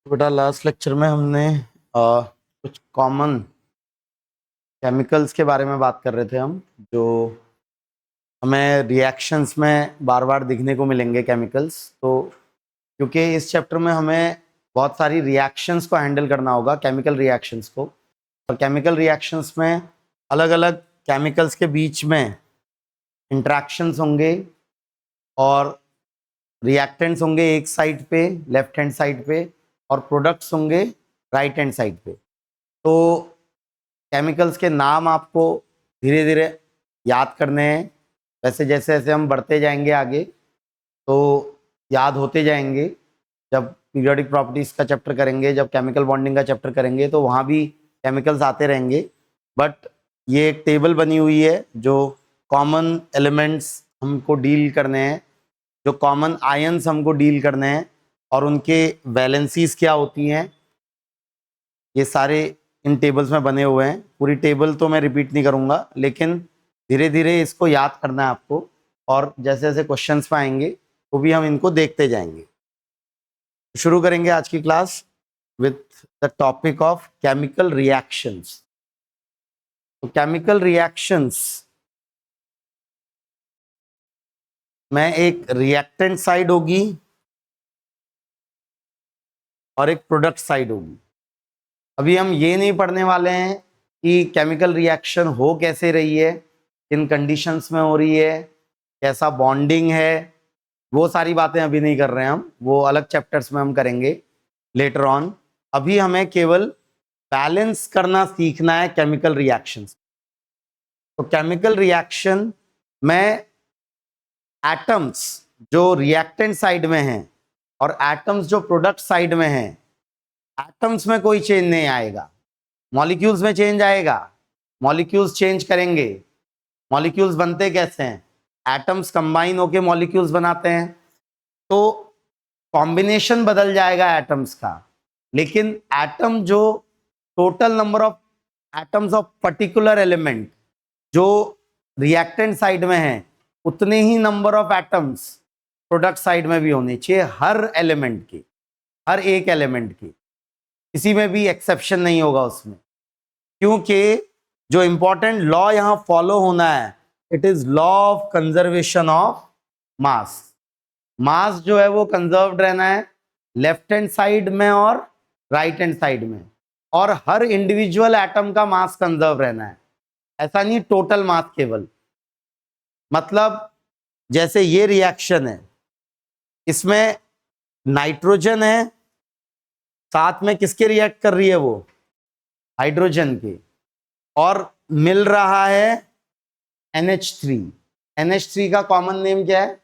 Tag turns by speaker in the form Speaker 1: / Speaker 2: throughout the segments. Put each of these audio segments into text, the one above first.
Speaker 1: बेटा last lecture में हमने कुछ कॉमन केमिकल्स के बारे में बात कर रहे थे हम, जो हमें रिएक्शंस में बार बार दिखने को मिलेंगे केमिकल्स। तो क्योंकि इस चैप्टर में हमें बहुत सारी रिएक्शंस को हैंडल करना होगा, केमिकल रिएक्शंस को, और केमिकल रिएक्शंस में अलग अलग केमिकल्स के बीच में इंट्रैक्शंस होंगे और रिएक्टेंट्स होंगे एक साइड पे, लेफ्ट हैंड साइड पे, और प्रोडक्ट्स होंगे राइट हैंड साइड पे। तो केमिकल्स के नाम आपको धीरे धीरे याद करने हैं। वैसे जैसे जैसे हम बढ़ते जाएंगे आगे तो याद होते जाएंगे। जब पीरियोडिक प्रॉपर्टीज का चैप्टर करेंगे, जब केमिकल बॉन्डिंग का चैप्टर करेंगे, तो वहाँ भी केमिकल्स आते रहेंगे। बट ये एक टेबल बनी हुई है जो कॉमन एलिमेंट्स हमको डील करने हैं, जो कॉमन आयंस हमको डील करने हैं, और उनके वैलेंसीज क्या होती हैं, ये सारे इन टेबल्स में बने हुए हैं। पूरी टेबल तो मैं रिपीट नहीं करूंगा, लेकिन धीरे धीरे इसको याद करना है आपको, और जैसे जैसे क्वेश्चंस में आएंगे वो भी हम इनको देखते जाएंगे। शुरू करेंगे आज की class with the topic of chemical reactions. तो केमिकल रिएक्शंस में एक रिएक्टेंट साइड होगी और एक प्रोडक्ट साइड होगी। अभी हम ये नहीं पढ़ने वाले हैं कि केमिकल रिएक्शन हो कैसे रही है, किन कंडीशंस में हो रही है, कैसा बॉन्डिंग है, वो सारी बातें अभी नहीं कर रहे हैं हम, वो अलग चैप्टर्स में हम करेंगे लेटर ऑन। अभी हमें केवल बैलेंस करना सीखना है केमिकल रिएक्शंस। तो केमिकल रिएक्शन में एटम्स जो रिएक्टेंट साइड में हैं और एटम्स जो प्रोडक्ट साइड में हैं, एटम्स में कोई चेंज नहीं आएगा, मॉलिक्यूल्स में चेंज आएगा। मॉलिक्यूल्स चेंज करेंगे। मॉलिक्यूल्स बनते कैसे हैं? एटम्स कंबाइन होके मॉलिक्यूल्स बनाते हैं, तो कॉम्बिनेशन बदल जाएगा एटम्स का, लेकिन एटम जो total number of atoms of particular element जो रिएक्टेंट साइड में है, उतने ही number of atoms product side में भी होने चाहिए, हर एलिमेंट की, हर एक एलिमेंट की, किसी में भी एक्सेप्शन नहीं होगा उसमें। क्योंकि जो इंपॉर्टेंट लॉ यहां फॉलो होना है, it is law of conservation of mass. Mass जो है वो कंजर्व्ड रहना है लेफ्ट हैंड साइड में और राइट हैंड साइड में, और हर इंडिविजुअल एटम का मास कंजर्व रहना है। ऐसा नहीं टोटल मास केवल। मतलब जैसे ये रिएक्शन है, इसमें नाइट्रोजन है, साथ में किसके रिएक्ट कर रही है वो? हाइड्रोजन के, और मिल रहा है NH3। NH3 का कॉमन नेम क्या है?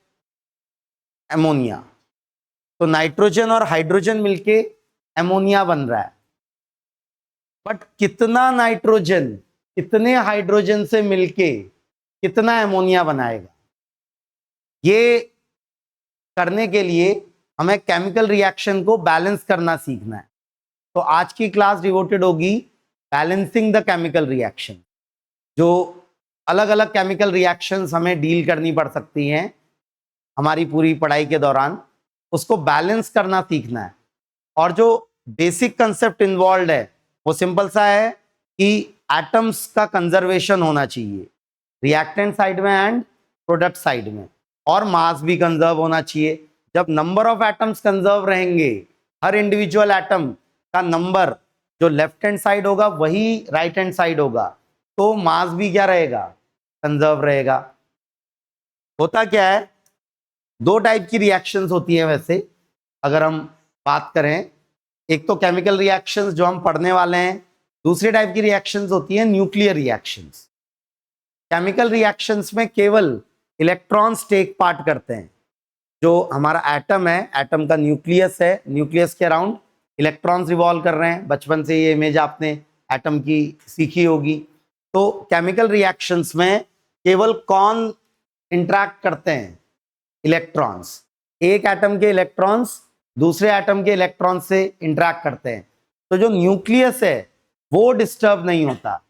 Speaker 1: एमोनिया। तो नाइट्रोजन और हाइड्रोजन मिलके एमोनिया बन रहा है। बट कितना नाइट्रोजन कितने हाइड्रोजन से मिलके कितना एमोनिया बनाएगा, ये करने के लिए हमें केमिकल रिएक्शन को बैलेंस करना सीखना है। तो आज की क्लास डिवोटेड होगी बैलेंसिंग द केमिकल रिएक्शन। जो अलग अलग केमिकल रिएक्शंस हमें डील करनी पड़ सकती हैं हमारी पूरी पढ़ाई के दौरान, उसको बैलेंस करना सीखना है। और जो बेसिक कंसेप्ट इन्वॉल्व है वो सिंपल सा है कि एटम्स का कंजर्वेशन होना चाहिए रिएक्टेंट साइड में एंड प्रोडक्ट साइड में, और मास भी कंजर्व होना चाहिए। जब नंबर ऑफ एटम्स कंजर्व रहेंगे, हर इंडिविजुअल एटम का नंबर जो लेफ्ट हैंड साइड होगा वही राइट हैंड साइड होगा, तो मास भी क्या रहेगा? कंजर्व रहेगा। होता क्या है, दो टाइप की रिएक्शंस होती हैं वैसे अगर हम बात करें। एक तो केमिकल रिएक्शंस जो हम पढ़ने वाले हैं, दूसरी टाइप की रिएक्शंस होती हैं न्यूक्लियर रिएक्शंस। केमिकल रिएक्शंस में केवल इलेक्ट्रॉन्स टेक पार्ट करते हैं। जो हमारा एटम है, एटम का न्यूक्लियस है, न्यूक्लियस के अराउंड इलेक्ट्रॉन्स रिवॉल्व कर रहे हैं। बचपन से ये इमेज आपने एटम की सीखी होगी। तो केमिकल रिएक्शंस में केवल कौन इंटरैक्ट करते हैं? इलेक्ट्रॉन्स। एक एटम के इलेक्ट्रॉन्स दूसरे एटम के इलेक्ट्रॉन से इंटरैक्ट करते हैं। तो जो न्यूक्लियस है वो डिस्टर्ब नहीं होता,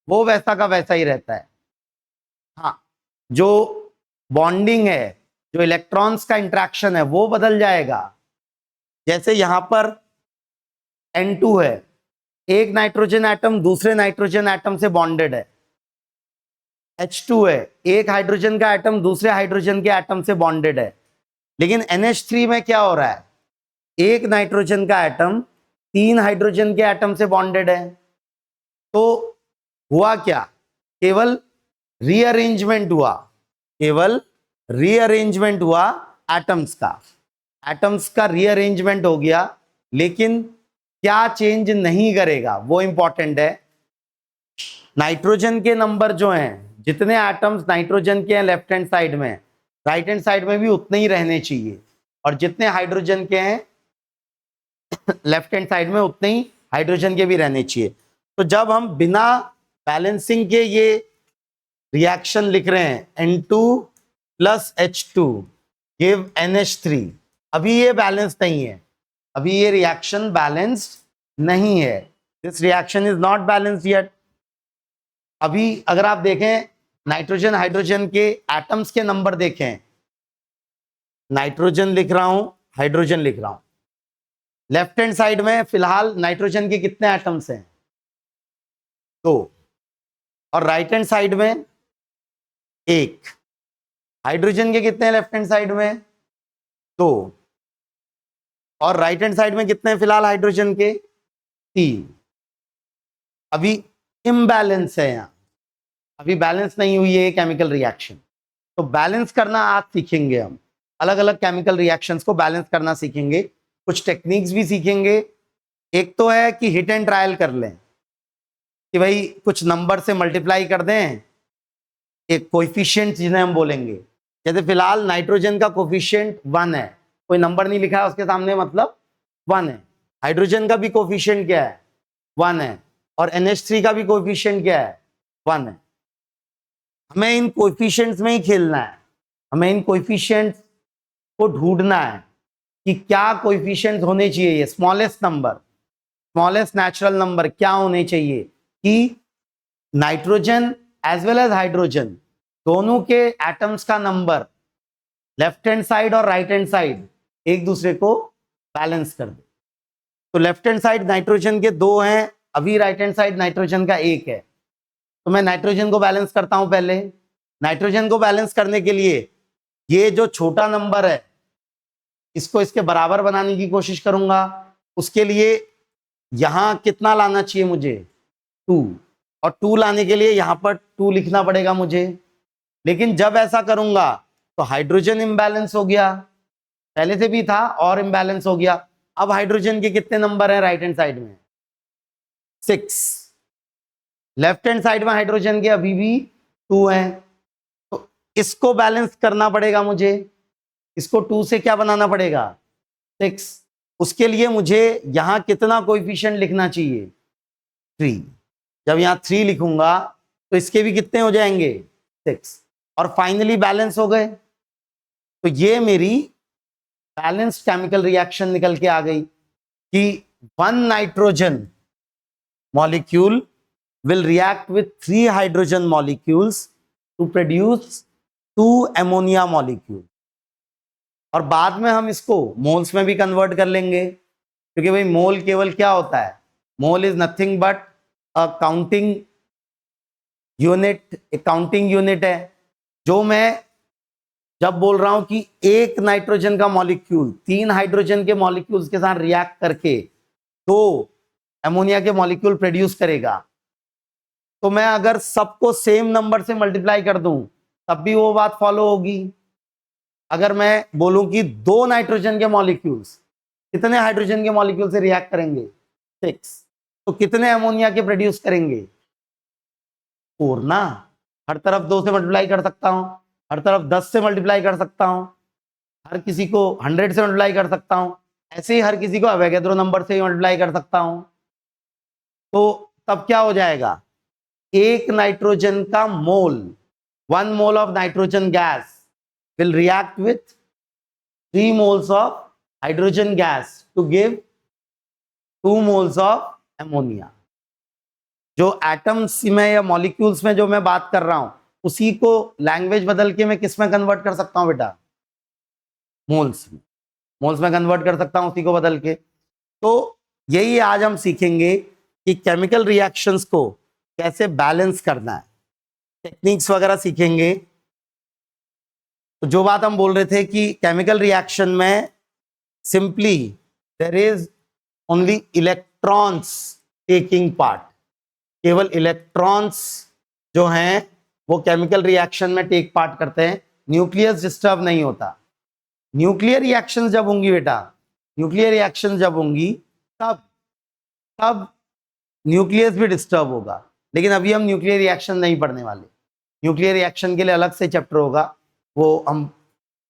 Speaker 1: वो वैसा का वैसा ही रहता है। हाँ, जो बॉन्डिंग है, जो इलेक्ट्रॉन्स का इंटरेक्शन है, वो बदल जाएगा। जैसे यहां पर N2 है, एक नाइट्रोजन एटम दूसरे नाइट्रोजन एटम से बॉन्डेड है। H2 है, एक हाइड्रोजन का एटम दूसरे हाइड्रोजन के एटम से बॉन्डेड है। लेकिन NH3 में क्या हो रहा है, एक नाइट्रोजन का एटम तीन हाइड्रोजन के एटम से बॉन्डेड है। तो हुआ क्या, केवल रीअरेंजमेंट हुआ, केवल रीअरेंजमेंट हुआ एटम्स का रीअरेंजमेंट हो गया, लेकिन क्या चेंज नहीं करेगा वो इंपॉर्टेंट है। नाइट्रोजन के नंबर जो हैं, जितने एटम्स नाइट्रोजन के हैं लेफ्ट हैंड साइड में, राइट हैंड साइड में भी उतने ही रहने चाहिए, और जितने हाइड्रोजन के हैं लेफ्ट हैंड साइड में उतने ही हाइड्रोजन के भी रहने चाहिए। तो जब हम बिना बैलेंसिंग के ये रिएक्शन लिख रहे हैं N2 plus H2 give NH3, अभी ये बैलेंस नहीं है, अभी ये रिएक्शन बैलेंस्ड नहीं है, this reaction is not balanced yet. अभी अगर आप देखें नाइट्रोजन हाइड्रोजन के एटम्स के नंबर देखें, नाइट्रोजन लिख रहा हूं, हाइड्रोजन लिख रहा हूं, लेफ्ट हैंड साइड में फिलहाल नाइट्रोजन के कितने एटम्स हैं, 2, और राइट हैंड साइड में 1। हाइड्रोजन के कितने हैं लेफ्ट हैंड साइड में, 2, और राइट हैंड साइड में कितने हैं फिलहाल हाइड्रोजन के, 3। अभी इम्बैलेंस है यहां, अभी बैलेंस नहीं हुई है केमिकल रिएक्शन। तो बैलेंस करना आज सीखेंगे हम, अलग अलग केमिकल रिएक्शंस को बैलेंस करना सीखेंगे, कुछ टेक्निक्स भी सीखेंगे। एक तो है कि हिट एंड ट्रायल कर लें, कि भाई कुछ नंबर से मल्टीप्लाई कर दें, एक कोएफिशिएंट जिन्हें हम बोलेंगे, जैसे फिलहाल नाइट्रोजन का कोएफिशिएंट 1 है, कोई नंबर नहीं लिखा है उसके सामने, मतलब 1 है। हाइड्रोजन का भी कोएफिशिएंट क्या है, 1 है, और NH3 का भी कोएफिशिएंट क्या है, 1 है। हमें इन कोएफिशिएंट्स में ही खेलना है, हमें इन कोएफिशिएंट्स को ढूंढना है कि क्या कोएफिशिएंट्स होने चाहिए, ये smallest number, smallest natural number क्या होने चाहिए, कि nitrogen as well as hydrogen दोनों के एटम्स का नंबर लेफ्ट हैंड साइड और राइट हैंड साइड एक दूसरे को बैलेंस कर दे। तो लेफ्ट हैंड साइड नाइट्रोजन के 2 हैं, अभी राइट हैंड साइड नाइट्रोजन का 1 है। तो मैं नाइट्रोजन को बैलेंस करता हूं। पहले नाइट्रोजन को बैलेंस करने के लिए ये जो छोटा नंबर है इसको इसके बराबर बनाने की कोशिश करूंगा। उसके लिए यहां कितना लाना चाहिए मुझे, 2, और 2 लाने के लिए यहां पर 2 लिखना पड़ेगा मुझे। लेकिन जब ऐसा करूंगा तो हाइड्रोजन इम्बैलेंस हो गया, पहले से भी था और इम्बैलेंस हो गया। अब हाइड्रोजन के कितने नंबर हैं राइट हैंड साइड में, 6। लेफ्ट हैंड साइड में हाइड्रोजन के अभी भी 2 हैं, तो इसको बैलेंस करना पड़ेगा मुझे। इसको 2 से क्या बनाना पड़ेगा, 6। उसके लिए मुझे यहां कितना कोएफिशिएंट लिखना चाहिए, 3। जब यहां 3 लिखूंगा तो इसके भी कितने हो जाएंगे, 6, और फाइनली बैलेंस हो गए। तो ये मेरी बैलेंस्ड केमिकल रिएक्शन निकल के आ गई कि 1 nitrogen molecule will react with 3 hydrogen molecules to produce 2 ammonia molecule। और बाद में हम इसको मोल्स में भी कन्वर्ट कर लेंगे, क्योंकि भाई मोल केवल क्या होता है, मोल is nothing but a counting unit, एक काउंटिंग यूनिट है। जो मैं जब बोल रहा हूं कि एक नाइट्रोजन का मॉलिक्यूल 3 हाइड्रोजन के मॉलिक्यूल्स के साथ रिएक्ट करके 2 अमोनिया के मॉलिक्यूल प्रोड्यूस करेगा, तो मैं अगर सबको सेम नंबर से मल्टीप्लाई कर दूं तब भी वो बात फॉलो होगी। अगर मैं बोलूं कि 2 नाइट्रोजन के मॉलिक्यूल्स कितने हाइड्रोजन के मॉलिक्यूल से रिएक्ट करेंगे, 6, तो कितने अमोनिया के प्रोड्यूस करेंगे, 4 ना। हर तरफ 2 से मल्टीप्लाई कर सकता हूं, हर तरफ 10 से मल्टीप्लाई कर सकता हूं, हर किसी को 100 से मल्टीप्लाई कर सकता हूं, ऐसे ही हर किसी को अवोगाड्रो नंबर से मल्टीप्लाई कर सकता हूं। तो तब क्या हो जाएगा, एक नाइट्रोजन का मोल, 1 mole of nitrogen gas will react with 3 moles of hydrogen gas to give 2 moles of ammonia। जो एटम्स में या मॉलिक्यूल्स में जो मैं बात कर रहा हूं उसी को लैंग्वेज बदल के मैं किस में कन्वर्ट कर सकता हूं बेटा, मोल्स में, मोल्स में कन्वर्ट कर सकता हूं उसी को बदल के। तो यही आज हम सीखेंगे कि केमिकल रिएक्शंस को कैसे बैलेंस करना है, टेक्निक्स वगैरह सीखेंगे। तो जो बात हम बोल रहे थे कि केमिकल रिएक्शन में simply there is only electrons taking part, केवल इलेक्ट्रॉन्स जो हैं वो केमिकल रिएक्शन में टेक पार्ट करते हैं, न्यूक्लियस डिस्टर्ब नहीं होता। न्यूक्लियर रिएक्शन जब होंगी बेटा, न्यूक्लियर रिएक्शन जब होंगी तब तब न्यूक्लियस भी डिस्टर्ब होगा, लेकिन अभी हम न्यूक्लियर रिएक्शन नहीं पढ़ने वाले। न्यूक्लियर रिएक्शन के लिए अलग से चैप्टर होगा, वो हम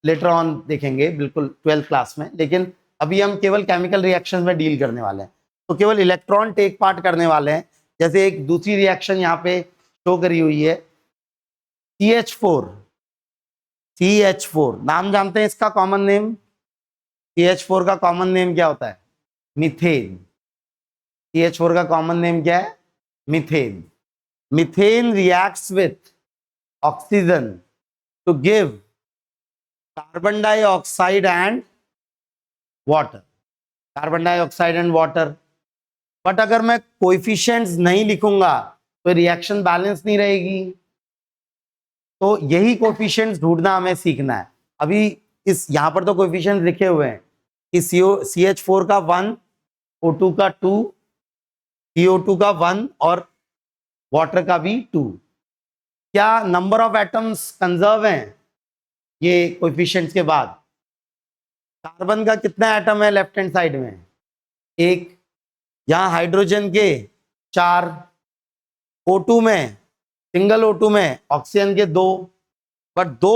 Speaker 1: लेटर ऑन देखेंगे बिल्कुल 12th क्लास में, लेकिन अभी हम केवल केमिकल रिएक्शन में डील करने वाले हैं। तो केवल इलेक्ट्रॉन टेक पार्ट करने वाले हैं। जैसे एक दूसरी रिएक्शन यहाँ पे शो करी हुई है, CH4 नाम जानते हैं इसका कॉमन नेम? CH4 का कॉमन नेम क्या होता है? मीथेन। CH4 का कॉमन नेम क्या है? Methane. Methane reacts with oxygen to give carbon dioxide and water, carbon dioxide and water. But अगर मैं कोएफिशिएंट्स नहीं लिखूंगा तो रिएक्शन बैलेंस नहीं रहेगी। तो यही कोएफिशिएंट्स ढूंढना हमें सीखना है। अभी इस यहाँ पर तो कोएफिशिएंट्स लिखे हुए हैं कि CH4 का 1, O2 का 2, CO2 का 1 और वाटर का भी 2। क्या नंबर ऑफ एटम्स कंजर्व हैं ये कोएफिशिएंट्स के बाद? कार्बन का कितना एटम है लेफ्ट हैंड साइड में? 1। यहाँ हाइड्रोजन के 4, O2 में, सिंगल O2 में ऑक्सीजन के 2। बट 2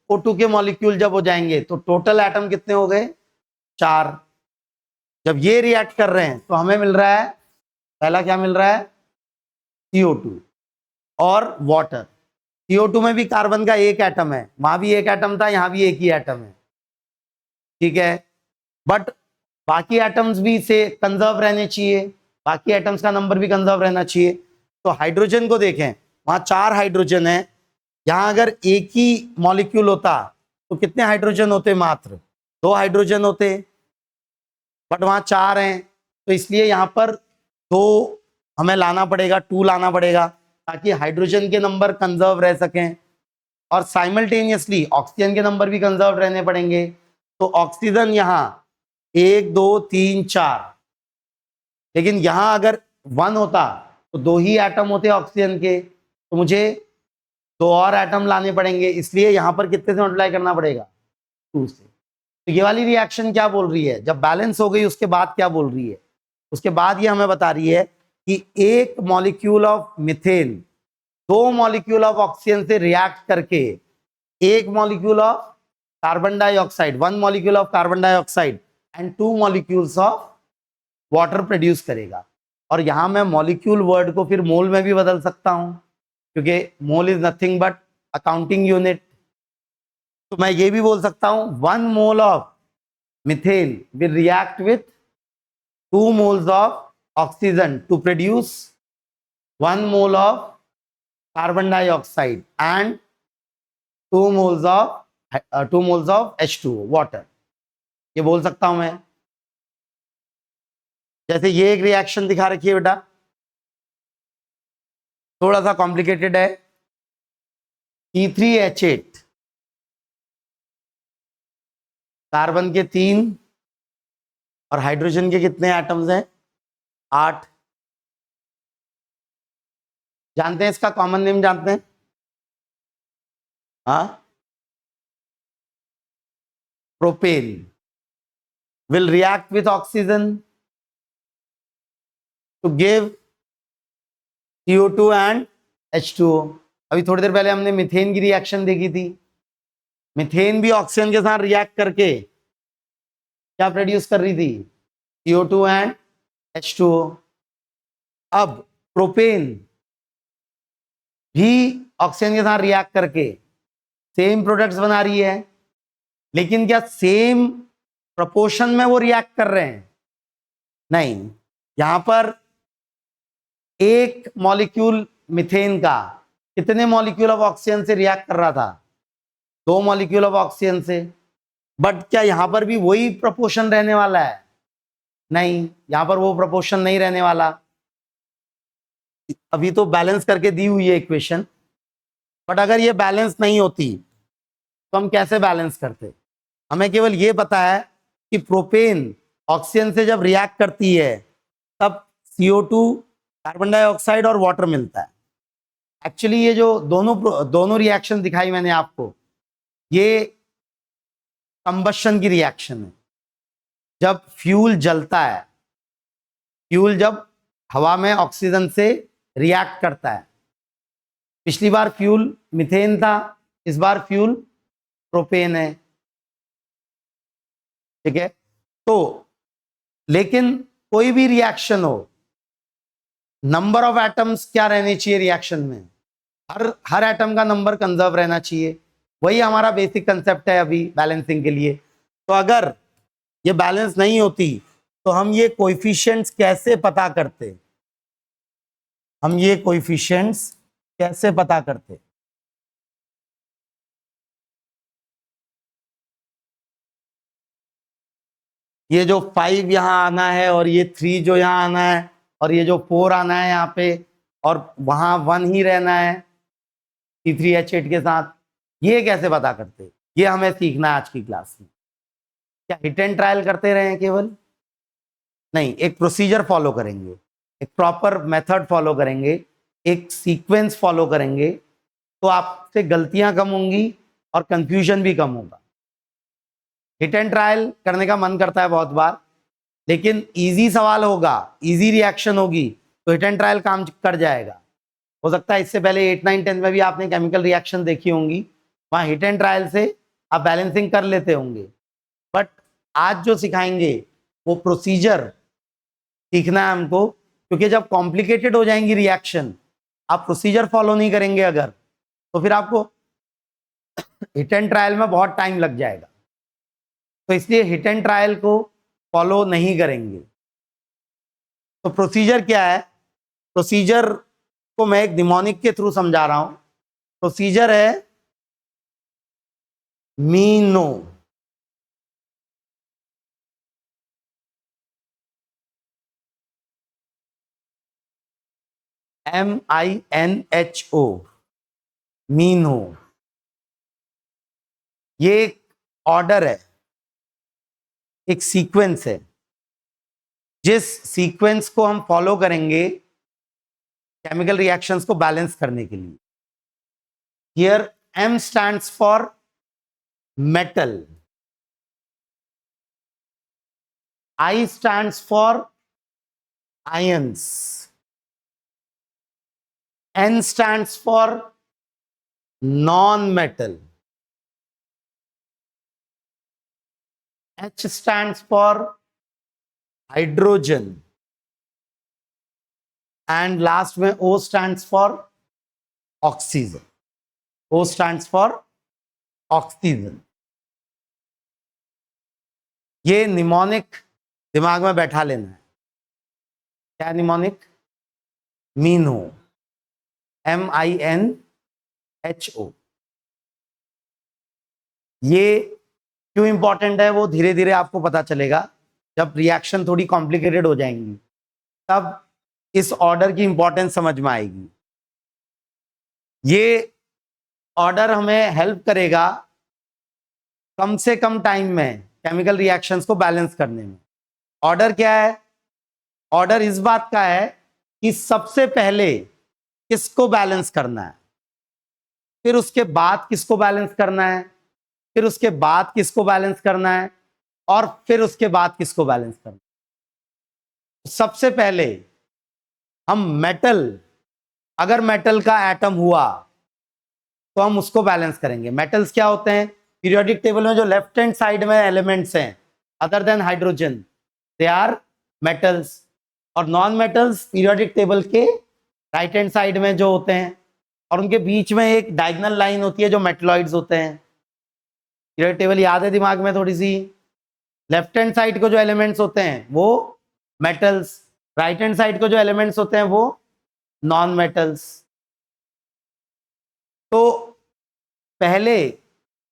Speaker 1: O2 के मॉलिक्यूल जब हो जाएंगे तो टोटल एटम कितने हो गए? 4। जब ये रिएक्ट कर रहे हैं तो हमें मिल रहा है, पहला क्या मिल रहा है? CO2 और वाटर। CO2 में भी कार्बन का 1 एटम है, वहां भी 1 एटम था, यहां भी 1 ही एटम है, ठीक है। बट बाकी एटम्स भी से कंजर्व रहने चाहिए, बाकी एटम्स का नंबर भी कंजर्व रहना चाहिए। तो हाइड्रोजन को देखें, वहां 4 हाइड्रोजन है, यहां अगर एक ही मॉलिक्यूल होता तो कितने हाइड्रोजन होते? मात्र 2 हाइड्रोजन होते, बट वहां 4 हैं, तो इसलिए यहां पर 2 हमें लाना पड़ेगा, 2 लाना पड़ेगा ताकि हाइड्रोजन के नंबर कंजर्व रह सकें, और साइमल्टेनियसली ऑक्सीजन के नंबर भी कंजर्व रहने पड़ेंगे। तो ऑक्सीजन यहाँ 1 2 3 4, लेकिन यहां अगर 1 होता तो 2 ही एटम होते ऑक्सीजन के, तो मुझे 2 और एटम लाने पड़ेंगे, इसलिए यहां पर कितने से मल्टीप्लाई करना पड़ेगा? 2 से। तो ये वाली रिएक्शन क्या बोल रही है? जब बैलेंस हो गई उसके बाद क्या बोल रही है? उसके बाद ये हमें बता रही है कि एक molecule of methane 2 molecule of oxygen से रिएक्ट करके 1 molecule of carbon dioxide, 1 molecule of carbon dioxide and 2 molecules of water produce करेगा। और यहां मैं मॉलिक्यूल वर्ड को फिर मोल में भी बदल सकता हूं, क्योंकि mole is nothing but accounting unit. तो मैं ये भी बोल सकता हूं 1 mole of methane will react with 2 moles of oxygen to produce 1 mole of carbon dioxide and 2 moles of H2O water. ये बोल सकता हूं मैं। जैसे ये एक रिएक्शन दिखा रखी है बेटा, थोड़ा सा कॉम्प्लिकेटेड है। C3H8, कार्बन के 3 और हाइड्रोजन के कितने एटम्स हैं? 8। जानते हैं इसका कॉमन नेम जानते हैं? हाँ, propane will react with oxygen to give CO2 and H2O। अभी थोड़ी देर पहले हमने मीथेन की रिएक्शन देखी थी, मीथेन भी ऑक्सीजन के साथ रिएक्ट करके क्या प्रोड्यूस कर रही थी? CO2 and H2O। अब प्रोपेन भी ऑक्सीजन के साथ रिएक्ट करके सेम प्रोडक्ट्स बना रही है, लेकिन क्या सेम प्रोपोर्शन में वो रिएक्ट कर रहे हैं? नहीं। यहां पर एक मॉलिक्यूल मीथेन का कितने मॉलिक्यूल ऑफ ऑक्सीजन से रिएक्ट कर रहा था? 2 मॉलिक्यूल ऑफ ऑक्सीजन से। बट क्या यहां पर भी वही प्रोपोर्शन रहने वाला है? नहीं, यहां पर वो प्रोपोर्शन नहीं रहने वाला। अभी तो बैलेंस करके दी हुई है इक्वेशन, बट अगर ये बैलेंस नहीं होती तो हम कैसे बैलेंस करते? हमें केवल ये पता है कि प्रोपेन ऑक्सीजन से जब रिएक्ट करती है तब CO2, कार्बन डाइऑक्साइड और वाटर मिलता है। एक्चुअली ये जो दोनों रिएक्शन दिखाई मैंने आपको, ये कंबशन की रिएक्शन है। जब फ्यूल जलता है, फ्यूल जब हवा में ऑक्सीजन से रिएक्ट करता है, पिछली बार फ्यूल मीथेन था, इस बार फ्यूल प्रोपेन है, ठीक है। तो लेकिन कोई भी रिएक्शन हो, नंबर ऑफ एटम्स क्या रहने चाहिए रिएक्शन में? हर एटम का नंबर कंजर्व रहना चाहिए। वही हमारा बेसिक कंसेप्ट है अभी बैलेंसिंग के लिए। तो अगर ये बैलेंस नहीं होती तो हम ये कोएफिशिएंट्स कैसे पता करते? हम ये कोएफिशिएंट्स कैसे पता करते? ये जो 5 यहां आना है और ये 3 जो यहां आना है और ये जो 4 आना है यहाँ पे और वहां 1 ही रहना है C3H8 के साथ, ये कैसे पता करते? ये हमें सीखना है आज की क्लास में। क्या हिट एंड ट्रायल करते रहे केवल? नहीं, एक प्रोसीजर फॉलो करेंगे, एक प्रॉपर मेथड फॉलो करेंगे, एक सीक्वेंस फॉलो करेंगे, तो आपसे गलतियां कम होंगी और कंफ्यूजन भी कम होगा। हिट एंड ट्रायल करने का मन करता है बहुत बार, लेकिन इजी सवाल होगा, इजी रिएक्शन होगी तो हिट एंड ट्रायल काम कर जाएगा। हो सकता है इससे पहले 8, 9, 10 में भी आपने केमिकल रिएक्शन देखी होंगी, वहां हिट एंड ट्रायल से आप बैलेंसिंग कर लेते होंगे। बट आज जो सिखाएंगे वो प्रोसीजर सीखना है हमको, क्योंकि जब कॉम्प्लिकेटेड हो जाएंगी रिएक्शन, आप प्रोसीजर फॉलो नहीं करेंगे अगर, तो फिर आपको हिट एंड ट्रायल में बहुत टाइम लग जाएगा। तो इसलिए हिट एंड ट्रायल को फॉलो नहीं करेंगे। तो प्रोसीजर क्या है? प्रोसीजर को मैं एक निमोनिक के थ्रू समझा रहा हूं। प्रोसीजर है मीनो। MINHO, मीनो। ये एक ऑर्डर है, एक सीक्वेंस है, जिस सीक्वेंस को हम फॉलो करेंगे केमिकल रिएक्शंस को बैलेंस करने के लिए। Here M stands for metal, I stands for ions, N stands for non metal, H stands for hydrogen, and last में O stands for oxygen. O stands for oxygen. ये mnemonic दिमाग में बैठा लेना है। क्या निमोनिक? मीनो, MINHO। ये क्यों इंपॉर्टेंट है वो धीरे धीरे आपको पता चलेगा। जब रिएक्शन थोड़ी कॉम्प्लिकेटेड हो जाएंगी तब इस ऑर्डर की इंपॉर्टेंस समझ में आएगी। ये ऑर्डर हमें हेल्प करेगा कम से कम टाइम में केमिकल रिएक्शंस को बैलेंस करने में। ऑर्डर क्या है? ऑर्डर इस बात का है कि सबसे पहले किसको बैलेंस करना है, फिर उसके बाद किसको बैलेंस करना है, फिर उसके बाद किसको बैलेंस करना है, और फिर उसके बाद किसको बैलेंस करना है। सबसे पहले हम मेटल, अगर मेटल का एटम हुआ तो हम उसको बैलेंस करेंगे। मेटल्स क्या होते हैं? पीरियोडिक टेबल में जो लेफ्ट हैंड साइड में एलिमेंट्स हैं other than hydrogen, they are metals. और नॉन मेटल्स पीरियोडिक टेबल के राइट हैंड साइड में जो होते हैं, और उनके बीच में एक डायगोनल लाइन होती है जो मेटलॉइड्स होते हैं। पीरियोडिक टेबल याद है दिमाग में थोड़ी सी? लेफ्ट हैंड साइड को जो एलिमेंट्स होते हैं वो मेटल्स, राइट हैंड साइड को जो एलिमेंट्स होते हैं वो नॉन मेटल्स। तो पहले,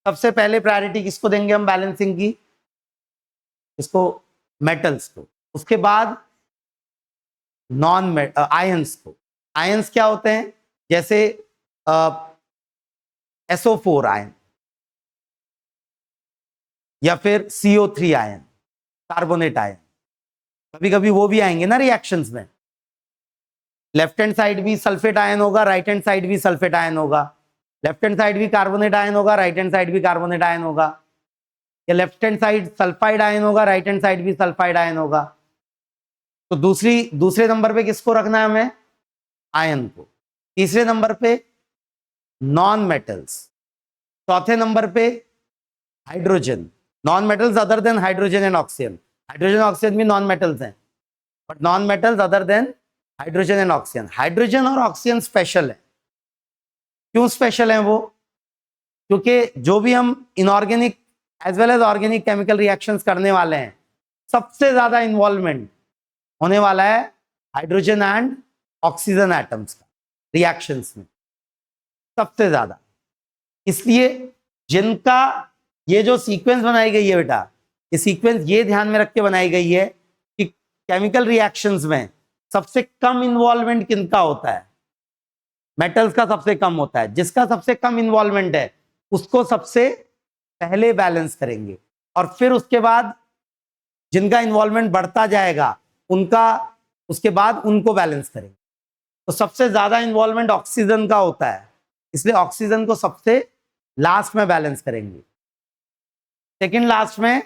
Speaker 1: सबसे पहले प्रायोरिटी किसको देंगे हम बैलेंसिंग की? इसको, मेटल्स को। उसके बाद नॉन आयंस को, आयंस क्या होते हैं, जैसे SO4 आयन या फिर CO3 आयन, कार्बोनेट आयन, कभी कभी वो भी आएंगे ना रिएक्शंस में। लेफ्ट हैंड साइड भी सल्फेट आयन होगा, राइट हैंड साइड भी सल्फेट आयन होगा, लेफ्ट हैंड साइड भी कार्बोनेट आयन होगा, राइट हैंड साइड भी कार्बोनेट आयन होगा, या left hand side sulphide ion होगा, राइट हैंड साइड भी सल्फाइड आयन होगा। तो दूसरे नंबर पे किसको रखना है हमें, आयन को। तीसरे नंबर पे नॉन मेटल्स, चौथे नंबर पे hydrogen, non metals other than hydrogen and oxygen, hydrogen oxygen भी नॉन मेटल्स हैं, but non metals other than hydrogen and oxygen. Hydrogen और ऑक्सीजन स्पेशल है। क्यों स्पेशल है वो, क्योंकि जो भी हम inorganic as well as organic chemical reactions करने वाले हैं, सबसे ज्यादा इन्वॉल्वमेंट होने वाला है हाइड्रोजन एंड ऑक्सीजन एटम्स का रिएक्शंस में, सबसे ज्यादा। इसलिए जिनका ये जो सीक्वेंस बनाई गई है बेटा, ये सीक्वेंस ये ध्यान में रख के बनाई गई है कि केमिकल रिएक्शंस में सबसे कम इन्वॉल्वमेंट किनका होता है, मेटल्स का सबसे कम होता है। जिसका सबसे कम इन्वॉल्वमेंट है उसको सबसे पहले बैलेंस करेंगे, और फिर उसके बाद जिनका इन्वॉल्वमेंट बढ़ता जाएगा उनका, उसके बाद उनको बैलेंस करेंगे। तो सबसे ज्यादा इन्वॉल्वमेंट ऑक्सीजन का होता है, इसलिए ऑक्सीजन को सबसे लास्ट में बैलेंस करेंगे, सेकंड लास्ट में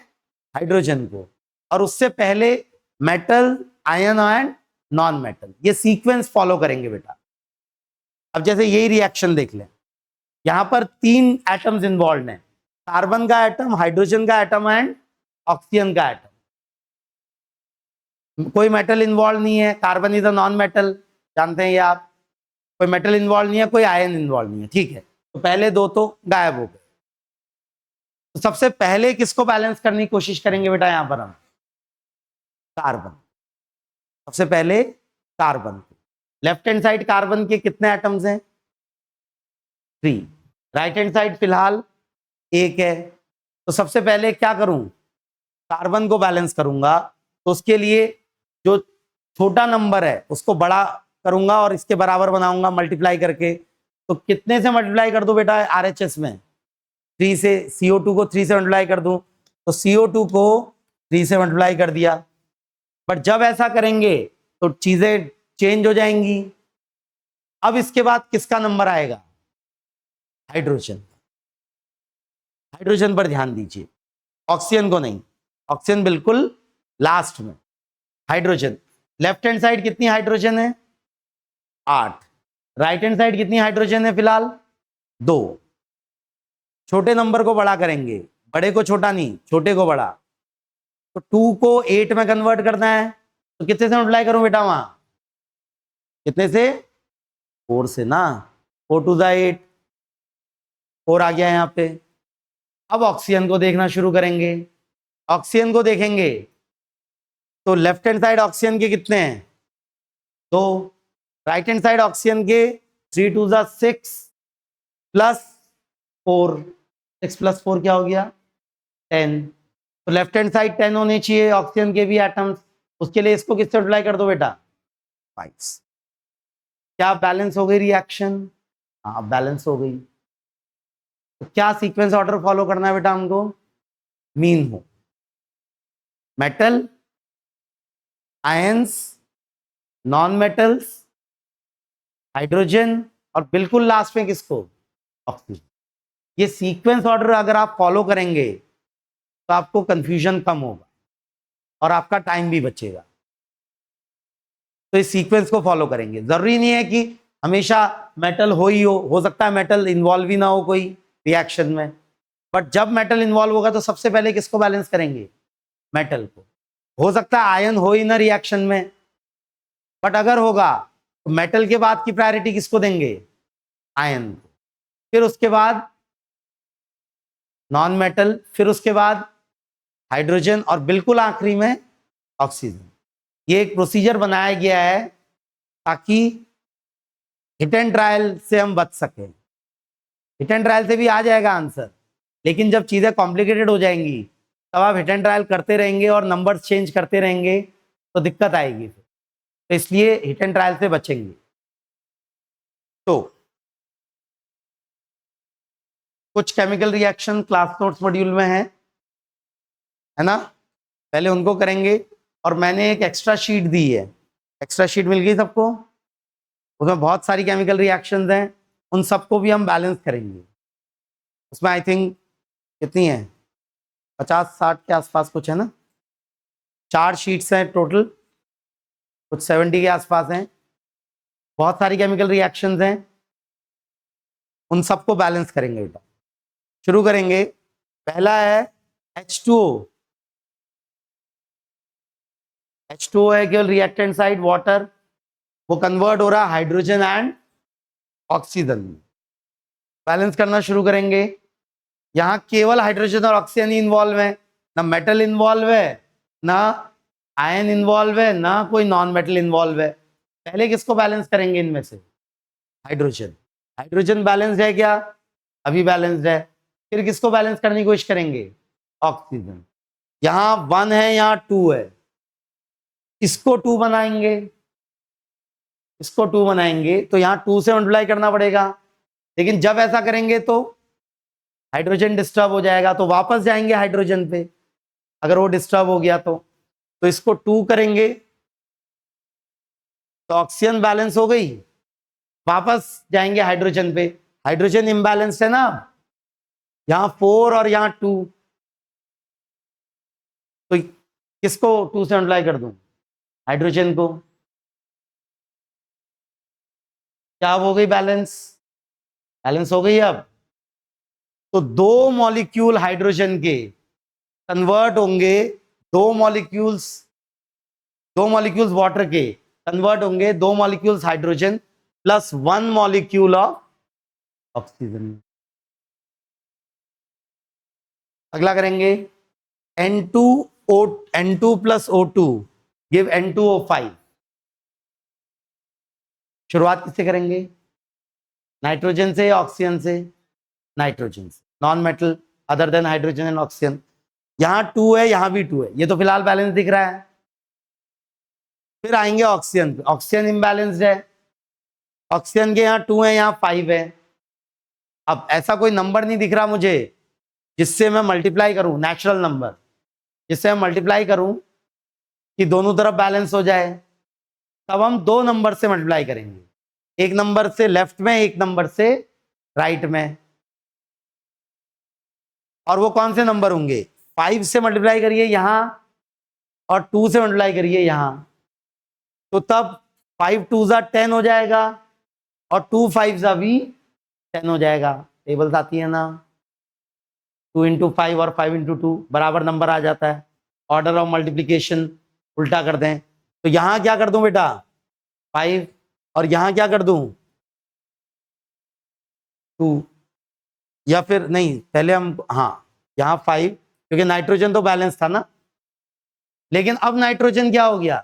Speaker 1: हाइड्रोजन को, और उससे पहले metal, ion and non metal. ये सीक्वेंस फॉलो करेंगे बेटा। अब जैसे यही रिएक्शन देख लें, यहां पर 3 एटम्स इन्वॉल्व हैं, कार्बन का एटम, हाइड्रोजन का एटम एंड ऑक्सीजन का एटम। कोई मेटल इन्वॉल्व नहीं है, carbon is a non metal, जानते हैं ये आप। कोई मेटल इन्वॉल्व नहीं है, कोई आयन इन्वॉल्व नहीं है, ठीक है। तो पहले 2 तो गायब हो गए। तो सबसे पहले किसको बैलेंस करने की कोशिश करेंगे बेटा, यहां पर हम कार्बन, सबसे पहले carbon. Left hand side carbon के कितने एटम्स हैं, 3। राइट हैंड साइड फिलहाल 1 है। तो सबसे पहले क्या करूं, कार्बन को बैलेंस करूंगा। तो उसके लिए जो छोटा नंबर है उसको बड़ा करूंगा और इसके बराबर बनाऊंगा मल्टीप्लाई करके। तो कितने से मल्टीप्लाई कर दूं बेटा, RHS में 3 से, CO2 को 3 से मल्टीप्लाई कर दूं, तो CO2 को 3 से मल्टीप्लाई कर दिया। बट जब ऐसा करेंगे तो चीजें चेंज हो जाएंगी। अब इसके बाद किसका नंबर आएगा, हाइड्रोजन। हाइड्रोजन पर ध्यान दीजिए, ऑक्सीजन को नहीं, ऑक्सीजन बिल्कुल लास्ट में। हाइड्रोजन, लेफ्ट हैंड साइड कितनी हाइड्रोजन है, 8। राइट हैंड साइड कितनी हाइड्रोजन है फिलहाल, 2। छोटे नंबर को बड़ा करेंगे, बड़े को छोटा नहीं, छोटे को बड़ा। तो 2 को 8 में कन्वर्ट करना है, तो कितने से मल्टीप्लाई करूं बेटा, वहां कितने से, 4 से ना, 4 2 8, 4 आ गया यहां पे। अब ऑक्सीजन को देखना शुरू करेंगे। ऑक्सीजन को देखेंगे तो लेफ्ट हैंड साइड ऑक्सीजन के कितने हैं, 2। राइट हैंड साइड ऑक्सीजन के 3 2 6 प्लस 4, 6 प्लस 4 क्या हो गया, 10। तो लेफ्ट हैंड साइड 10 होने चाहिए ऑक्सीजन के भी एटम्स। उसके लिए इसको किससे मल्टीप्लाई कर दो बेटा, 5। क्या बैलेंस हो गई रिएक्शन, हाँ बैलेंस हो गई। तो क्या सीक्वेंस ऑर्डर फॉलो करना है बेटा हमको, मीन हो, metal, ions, non metals, hydrogen, और बिल्कुल लास्ट में किसको, ऑक्सीजन। ये सीक्वेंस ऑर्डर अगर आप फॉलो करेंगे तो आपको कंफ्यूजन कम होगा और आपका टाइम भी बचेगा। तो इस सीक्वेंस को फॉलो करेंगे। जरूरी नहीं है कि हमेशा मेटल हो सकता है मेटल इन्वॉल्व ही ना हो कोई रिएक्शन में, बट जब मेटल इन्वॉल्व होगा तो सबसे पहले किसको बैलेंस करेंगे, मेटल को। हो सकता है आयन हो ही ना रिएक्शन में, बट अगर होगा तो मेटल के बाद की प्रायोरिटी किसको देंगे, आयन को, फिर उसके बाद नॉन मेटल, फिर उसके बाद हाइड्रोजन, और बिल्कुल आखिरी में ऑक्सीजन। ये एक प्रोसीजर बनाया गया है ताकि हिट एंड ट्रायल से हम बच सकें। हिट एंड ट्रायल से भी आ जाएगा आंसर, लेकिन जब चीजें कॉम्प्लिकेटेड हो जाएंगी तब आप हिट एंड ट्रायल करते रहेंगे और नंबर्स चेंज करते रहेंगे तो दिक्कत आएगी फिर, तो इसलिए हिट एंड ट्रायल से बचेंगे। तो कुछ chemical reaction class notes module में है ना, पहले उनको करेंगे। और मैंने एक एक्स्ट्रा शीट दी है, एक्स्ट्रा शीट मिल गई सबको, उसमें बहुत सारी केमिकल रिएक्शंस हैं, उन सबको भी हम बैलेंस करेंगे। उसमें आई थिंक कितनी है, 50-60 के आसपास कुछ है ना, 4 शीट्स हैं टोटल, कुछ 70 के आसपास हैं, बहुत सारी केमिकल रिएक्शंस हैं, उन सबको बैलेंस करेंगे बेटा। शुरू करेंगे, पहला है H2O। H2O है केवल रिएक्टेंट साइड वाटर, वो कन्वर्ट हो रहा है हाइड्रोजन एंड ऑक्सीजन। बैलेंस करना शुरू करेंगे, यहां केवल हाइड्रोजन और ऑक्सीजन ही इन्वॉल्व है, ना मेटल इन्वॉल्व है, ना आयन इन्वॉल्व है, ना कोई नॉन मेटल इन्वॉल्व है। पहले किसको बैलेंस करेंगे इनमें से, हाइड्रोजन। हाइड्रोजन बैलेंस्ड है क्या, अभी बैलेंस्ड है। फिर किसको बैलेंस करने की कोशिश करेंगे, ऑक्सीजन। यहां 1 है, यहां 2 है, इसको 2 बनाएंगे, इसको 2 बनाएंगे, तो यहां 2 से मल्टीप्लाई करना पड़ेगा। लेकिन जब ऐसा करेंगे तो हाइड्रोजन डिस्टर्ब हो जाएगा, तो वापस जाएंगे हाइड्रोजन पे, अगर वो डिस्टर्ब हो गया तो इसको 2 करेंगे, तो ऑक्सीजन बैलेंस हो गई, वापस जाएंगे हाइड्रोजन पे, हाइड्रोजन इम्बैलेंस है ना, यहां 4 और यहां 2, तो किसको 2 से मल्टीप्लाई कर दूं, हाइड्रोजन को, क्या हो गई, बैलेंस, बैलेंस हो गई। अब तो 2 मॉलिक्यूल हाइड्रोजन के कन्वर्ट होंगे, 2 मॉलिक्यूल्स वाटर के कन्वर्ट होंगे 2 molecules hydrogen plus 1 molecule of oxygen. अगला करेंगे N2 plus O2 give N2O5। शुरुआत किससे करेंगे, नाइट्रोजन से या ऑक्सीजन से, नाइट्रोजन से, non metal other than hydrogen and oxygen. यहां 2 है, यहां भी 2 है, ये तो फिलहाल बैलेंस दिख रहा है। फिर आएंगे ऑक्सीजन, ऑक्सीजन इम्बैलेंस्ड है, ऑक्सीजन के यहाँ 2 है, यहाँ 5 है। अब ऐसा कोई नंबर नहीं दिख रहा मुझे जिससे मैं मल्टीप्लाई करूं, नेचुरल नंबर जिससे मैं मल्टीप्लाई करूं कि दोनों तरफ बैलेंस हो जाए। तब हम 2 नंबर से मल्टीप्लाई करेंगे, एक नंबर से लेफ्ट में, एक नंबर से राइट में। और वो कौन से नंबर होंगे, 5 से मल्टीप्लाई करिए यहां और 2 से मल्टीप्लाई करिए यहां, तो तब 5 2 10 हो जाएगा और 2 5 भी 10 हो जाएगा। टेबल्स आती है ना, 2 इंटू 5 और 5 इंटू 2 बराबर नंबर आ जाता है। ऑर्डर ऑफ मल्टीप्लीकेशन उल्टा कर दें, तो यहां क्या कर दूं बेटा 5 और यहां क्या कर दूं 2, या फिर नहीं पहले हम, हाँ यहां 5 क्योंकि नाइट्रोजन तो बैलेंस था ना। लेकिन अब नाइट्रोजन क्या हो गया,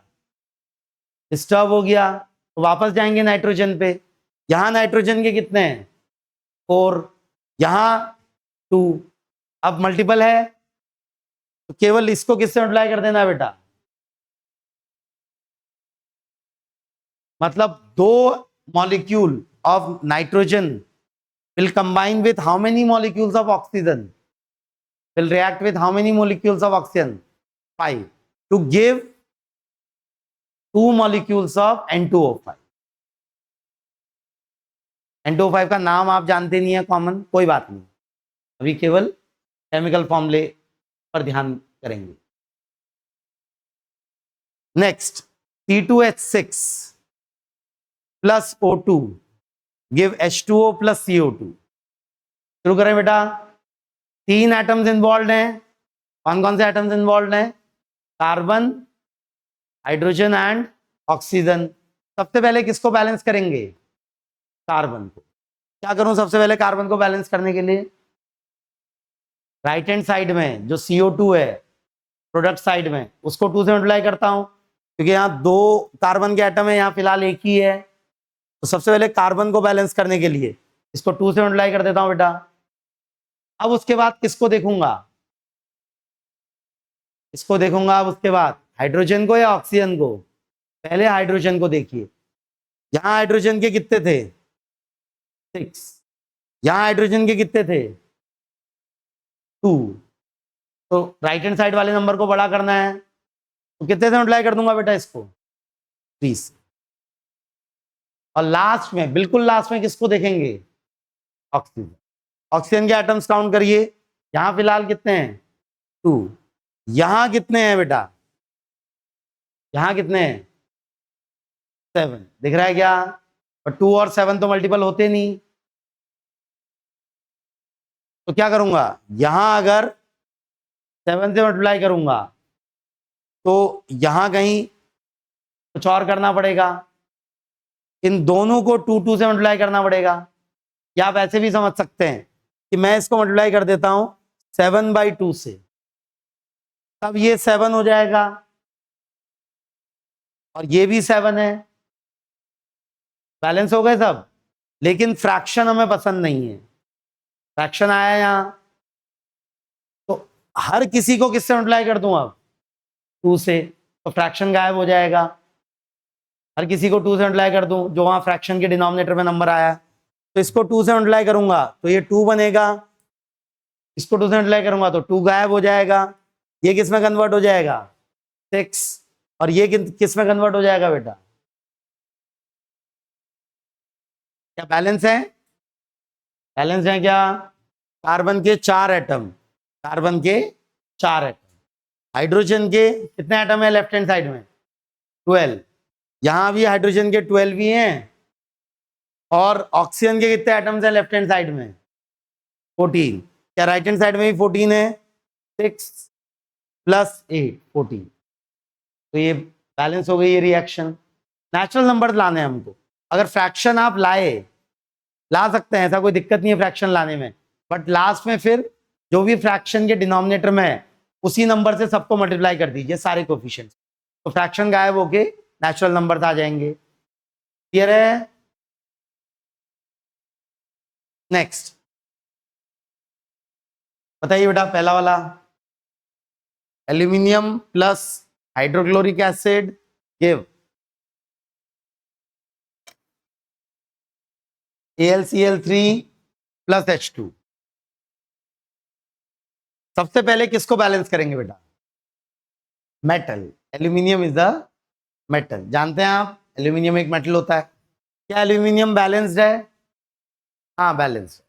Speaker 1: डिस्टर्ब हो गया, तो वापस जाएंगे नाइट्रोजन पे। यहां नाइट्रोजन के कितने हैं 4, यहां 2, अब मल्टीपल है तो केवल इसको किससे मल्टीप्लाई कर देना बेटा, मतलब 2 molecule of nitrogen will combine with how many molecules of oxygen, will react with how many molecules of oxygen, 5, to give 2 molecules of N2O5। N2O5 का नाम आप जानते नहीं है कॉमन, कोई बात नहीं, अभी केवल केमिकल फॉर्मूले पर ध्यान करेंगे। Next C2H6 plus O2 give H2O plus CO2। शुरू करें बेटा, 3 एटम्स इन्वॉल्व हैं, कौन कौन से एटम्स इन्वॉल्व हैं, कार्बन, हाइड्रोजन एंड ऑक्सीजन। सबसे पहले किसको बैलेंस करेंगे, कार्बन को। क्या करूं सबसे पहले कार्बन को बैलेंस करने के लिए, राइट हैंड साइड में जो CO2 है प्रोडक्ट साइड में, उसको 2 से मल्टीप्लाई करता हूं, क्योंकि यहाँ 2 कार्बन के एटम है, यहाँ फिलहाल एक ही है। तो सबसे पहले कार्बन को बैलेंस करने के लिए इसको 2 से मल्टीप्लाई कर देता हूं बेटा। अब उसके बाद किसको देखूंगा, इसको देखूंगा, अब उसके बाद हाइड्रोजन को या ऑक्सीजन को? पहले हाइड्रोजन को देखिए, यहां हाइड्रोजन के कितने थे? 6। यहां हाइड्रोजन के कितने थे? 2। तो राइट हैंड साइड वाले नंबर को बड़ा करना है, तो कितने से मल्टीप्लाई कर दूंगा बेटा इसको? 3 से। और लास्ट में, बिल्कुल लास्ट में किसको देखेंगे? ऑक्सीजन। ऑक्सीजन के एटम्स काउंट करिए, यहां फिलहाल कितने हैं? 2। यहां कितने हैं बेटा? यहां कितने हैं? 7। दिख रहा है क्या? और 2 और 7 तो मल्टीपल होते नहीं, तो क्या करूंगा, यहां अगर 7 से मल्टीप्लाई करूंगा तो यहां कहीं कुछ और करना पड़ेगा, इन दोनों को 2 से मल्टीप्लाई करना पड़ेगा। या आप ऐसे भी समझ सकते हैं कि मैं इसको मल्टीप्लाई कर देता हूं 7/2 से, तब ये 7 हो जाएगा और ये भी 7 है, बैलेंस हो गए सब। लेकिन फ्रैक्शन हमें पसंद नहीं है, फ्रैक्शन आया यहां, तो हर किसी को किससे मल्टीप्लाई कर दूं अब? 2 से, तो फ्रैक्शन गायब हो जाएगा। हर किसी को 2 से मल्टीप्लाई कर दूं, जो वहां फ्रैक्शन के डिनोमिनेटर में नंबर आया, तो इसको 2 से मल्टीप्लाई करूंगा तो ये 2 बनेगा, इसको 2 से मल्टीप्लाई करूंगा तो 2 गायब हो जाएगा। ये किस में कन्वर्ट हो जाएगा? 6। और ये किस में कन्वर्ट हो जाएगा बेटा? क्या बैलेंस है? बैलेंस है क्या? कार्बन के 4 एटम, कार्बन के 4 एटम, हाइड्रोजन के कितने एटम है लेफ्ट हैंड साइड में? 12। यहां भी हाइड्रोजन के 12 भी हैं, और ऑक्सीजन के कितने एटम्स हैं लेफ्ट हैंड साइड में? 14। क्या राइट हैंड साइड में भी 14 है? 6 + 8 14। तो ये बैलेंस हो गई ये रिएक्शन। नेचुरल नंबर लाने हैं हमको, अगर फ्रैक्शन आप ला सकते हैं, ऐसा कोई दिक्कत नहीं है फ्रैक्शन लाने में, बट लास्ट में फिर जो भी फ्रैक्शन के डिनोमिनेटर में है उसी नंबर से सबको मल्टीप्लाई कर दीजिए, सारे कोफिशिएंट्स, तो फ्रैक्शन गायब होके नेचुरल नंबर आ जाएंगे। क्लियर है? नेक्स्ट बताइए बेटा, पहला वाला, aluminium plus hydrochloric acid give AlCl3 + H2। सबसे पहले किसको बैलेंस करेंगे बेटा? Metal. Aluminium is the metal, जानते हैं आप एल्यूमिनियम एक मेटल होता है। क्या एल्यूमिनियम बैलेंस्ड है? हाँ बैलेंस्ड।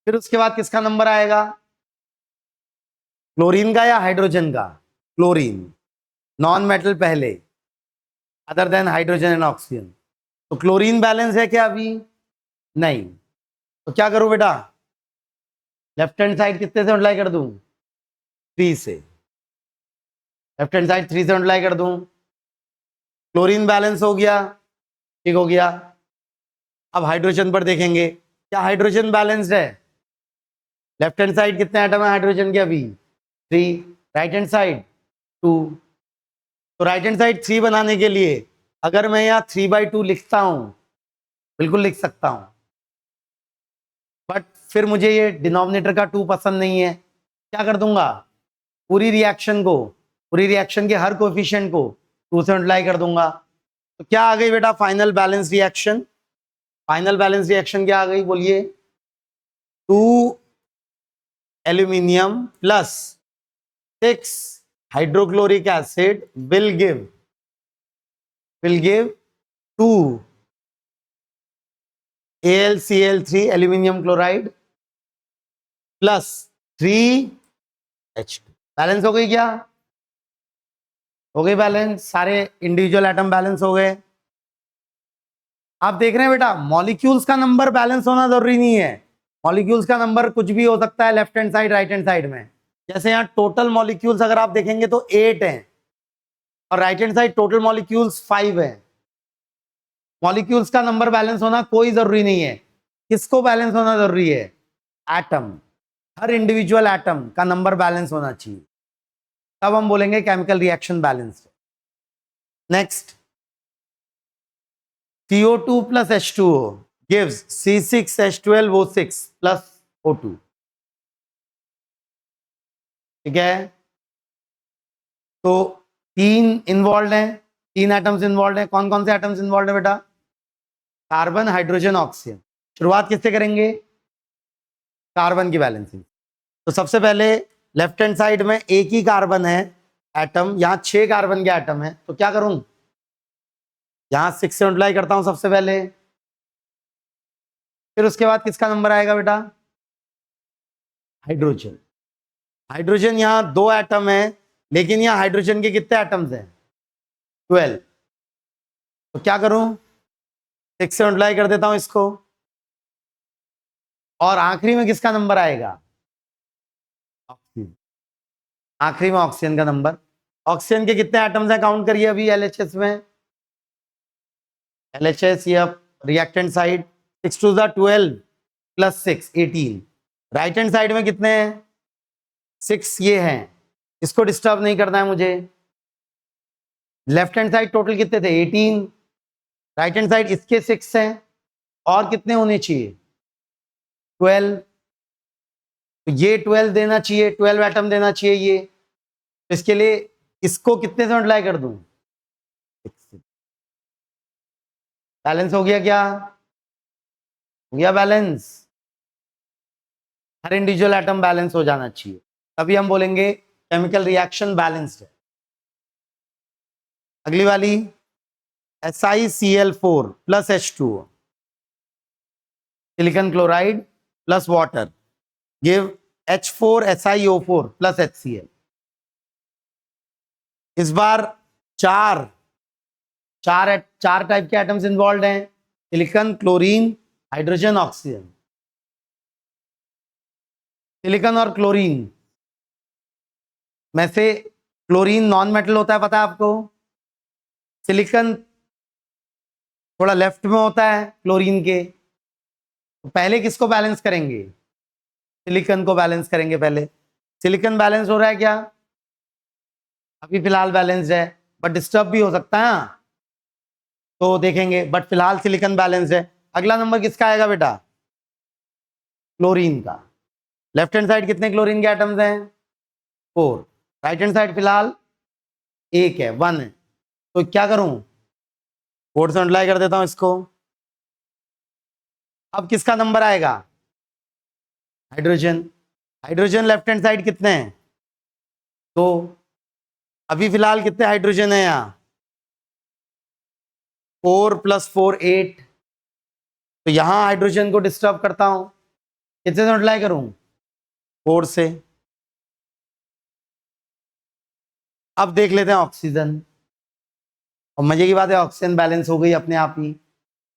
Speaker 1: फिर उसके बाद किसका नंबर आएगा? क्लोरीन का या हाइड्रोजन का? क्लोरीन, नॉन मेटल पहले, other than hydrogen and oxygen. तो क्लोरीन बैलेंस है क्या अभी? नहीं। तो क्या करूं बेटा? लेफ्ट हैंड साइड कितने से मल्टीप्लाई कर दूं? 3 से। लेफ्ट हैंड साइड 3 से मल्टीप्लाई कर दूं, क्लोरीन बैलेंस हो गया, ठीक हो गया। अब हाइड्रोजन पर देखेंगे, क्या हाइड्रोजन बैलेंस्ड है? लेफ्ट हैंड साइड कितने एटम है हाइड्रोजन के अभी? 3। Right hand side 2। तो राइट हैंड साइड 3 बनाने के लिए अगर मैं यहाँ 3/2 लिखता हूं, बिल्कुल लिख सकता हूं, बट फिर मुझे ये डिनोमिनेटर का 2 पसंद नहीं है, क्या कर दूंगा? पूरी रिएक्शन के हर कोएफिशिएंट को 2 से मल्टीप्लाई कर दूंगा। तो क्या आ गई बेटा final balance reaction? Final balance reaction क्या आ गई बोलिए? 2 aluminium plus 6 hydrochloric acid will give 2 AlCl3 aluminium chloride plus 3 H2। Balance हो गई क्या? हो गई बैलेंस, सारे इंडिविजुअल एटम बैलेंस हो गए। आप देख रहे हैं बेटा, मॉलिक्यूल्स का नंबर बैलेंस होना जरूरी नहीं है, मॉलिक्यूल्स का नंबर कुछ भी हो सकता है left hand side right hand side में। जैसे यहाँ टोटल मॉलिक्यूल्स अगर आप देखेंगे तो 8 हैं, और right hand side total molecules 5 हैं। मॉलिक्यूल्स का नंबर बैलेंस होना कोई जरूरी नहीं है, किसको बैलेंस होना जरूरी है? एटम, हर इंडिविजुअल एटम का नंबर बैलेंस होना चाहिए, तब हम बोलेंगे chemical reaction balanced. Next, CO2 + H2O gives C6H12O6 + O2। ठीक है, तो तीन इन्वॉल्व हैं, तीन एटम्स इन्वॉल्व हैं। कौन कौन से एटम्स इन्वॉल्व है बेटा? Carbon, hydrogen, oxygen. शुरुआत किससे करेंगे? कार्बन की बैलेंसिंग। तो सबसे पहले लेफ्ट हैंड साइड में एक ही कार्बन है एटम, यहां 6 कार्बन के एटम है, तो क्या करूं? यहां 6 से मल्टीप्लाई करता हूं सबसे पहले, फिर उसके बाद किसका नंबर आएगा बेटा? हाइड्रोजन। हाइड्रोजन यहां 2 एटम है, लेकिन यहां हाइड्रोजन के कितने एटम्स हैं? 12। तो क्या करूं? 6 से मल्टीप्लाई कर देता हूं इसको, और आखिरी में किसका नंबर आएगा? ऑक्सीजन। आखिरी में ऑक्सीजन का नंबर। ऑक्सीजन के कितने एटम्स हैं काउंट करिए अभी एलएचएस में। एलएचएस या reactant side 6 to the 12 plus 6 18। Right hand side में कितने हैं? 6 ये हैं, इसको डिस्टर्ब नहीं करना है मुझे। लेफ्ट हैंड साइड टोटल कितने थे? 18। राइट हैंड साइड इसके 6 हैं, और कितने होने चाहिए? 12। तो ये 12 देना चाहिए, 12 एटम देना चाहिए ये। तो इसके लिए इसको कितने से मल्टीप्लाई कर दूं? बैलेंस हो गया क्या? हो गया बैलेंस। हर इंडिविजुअल एटम बैलेंस हो जाना चाहिए, तभी हम बोलेंगे केमिकल रिएक्शन बैलेंस्ड है। अगली वाली SiCl4 plus H2O, silicon chloride plus water give H4SiO4 plus HCl। इस बार चार टाइप के एटम्स इन्वॉल्व हैं, silicon, chlorine, hydrogen, oxygen. Silicon और क्लोरीन में से क्लोरीन नॉन मेटल होता है, पता है आपको? सिलिकॉन थोड़ा लेफ्ट में होता है क्लोरीन के। तो पहले किसको बैलेंस करेंगे? सिलिकॉन को बैलेंस करेंगे पहले। सिलिकॉन बैलेंस हो रहा है क्या? अभी फिलहाल बैलेंस्ड है, बट डिस्टर्ब भी हो सकता है, तो देखेंगे, बट फिलहाल सिलिकॉन बैलेंस्ड है। अगला नंबर किसका आएगा बेटा? क्लोरीन का। लेफ्ट हैंड साइड कितने क्लोरीन के एटम्स हैं? 4। राइट हैंड साइड फिलहाल एक है, 1 है। तो क्या करूं? 4 से मल्टीप्लाई कर देता हूं इसको। अब किसका नंबर आएगा? Hydrogen. Hydrogen left hand side कितने हैं? 2। अभी फिलहाल कितने हाइड्रोजन है यहां? 4 + 4 8। तो यहां हाइड्रोजन को डिस्टर्ब करता हूं, कितने से मल्टीप्लाई करूं? 4 से। अब देख लेते हैं ऑक्सीजन, और मजे की बात है ऑक्सीजन बैलेंस हो गई अपने आप ही,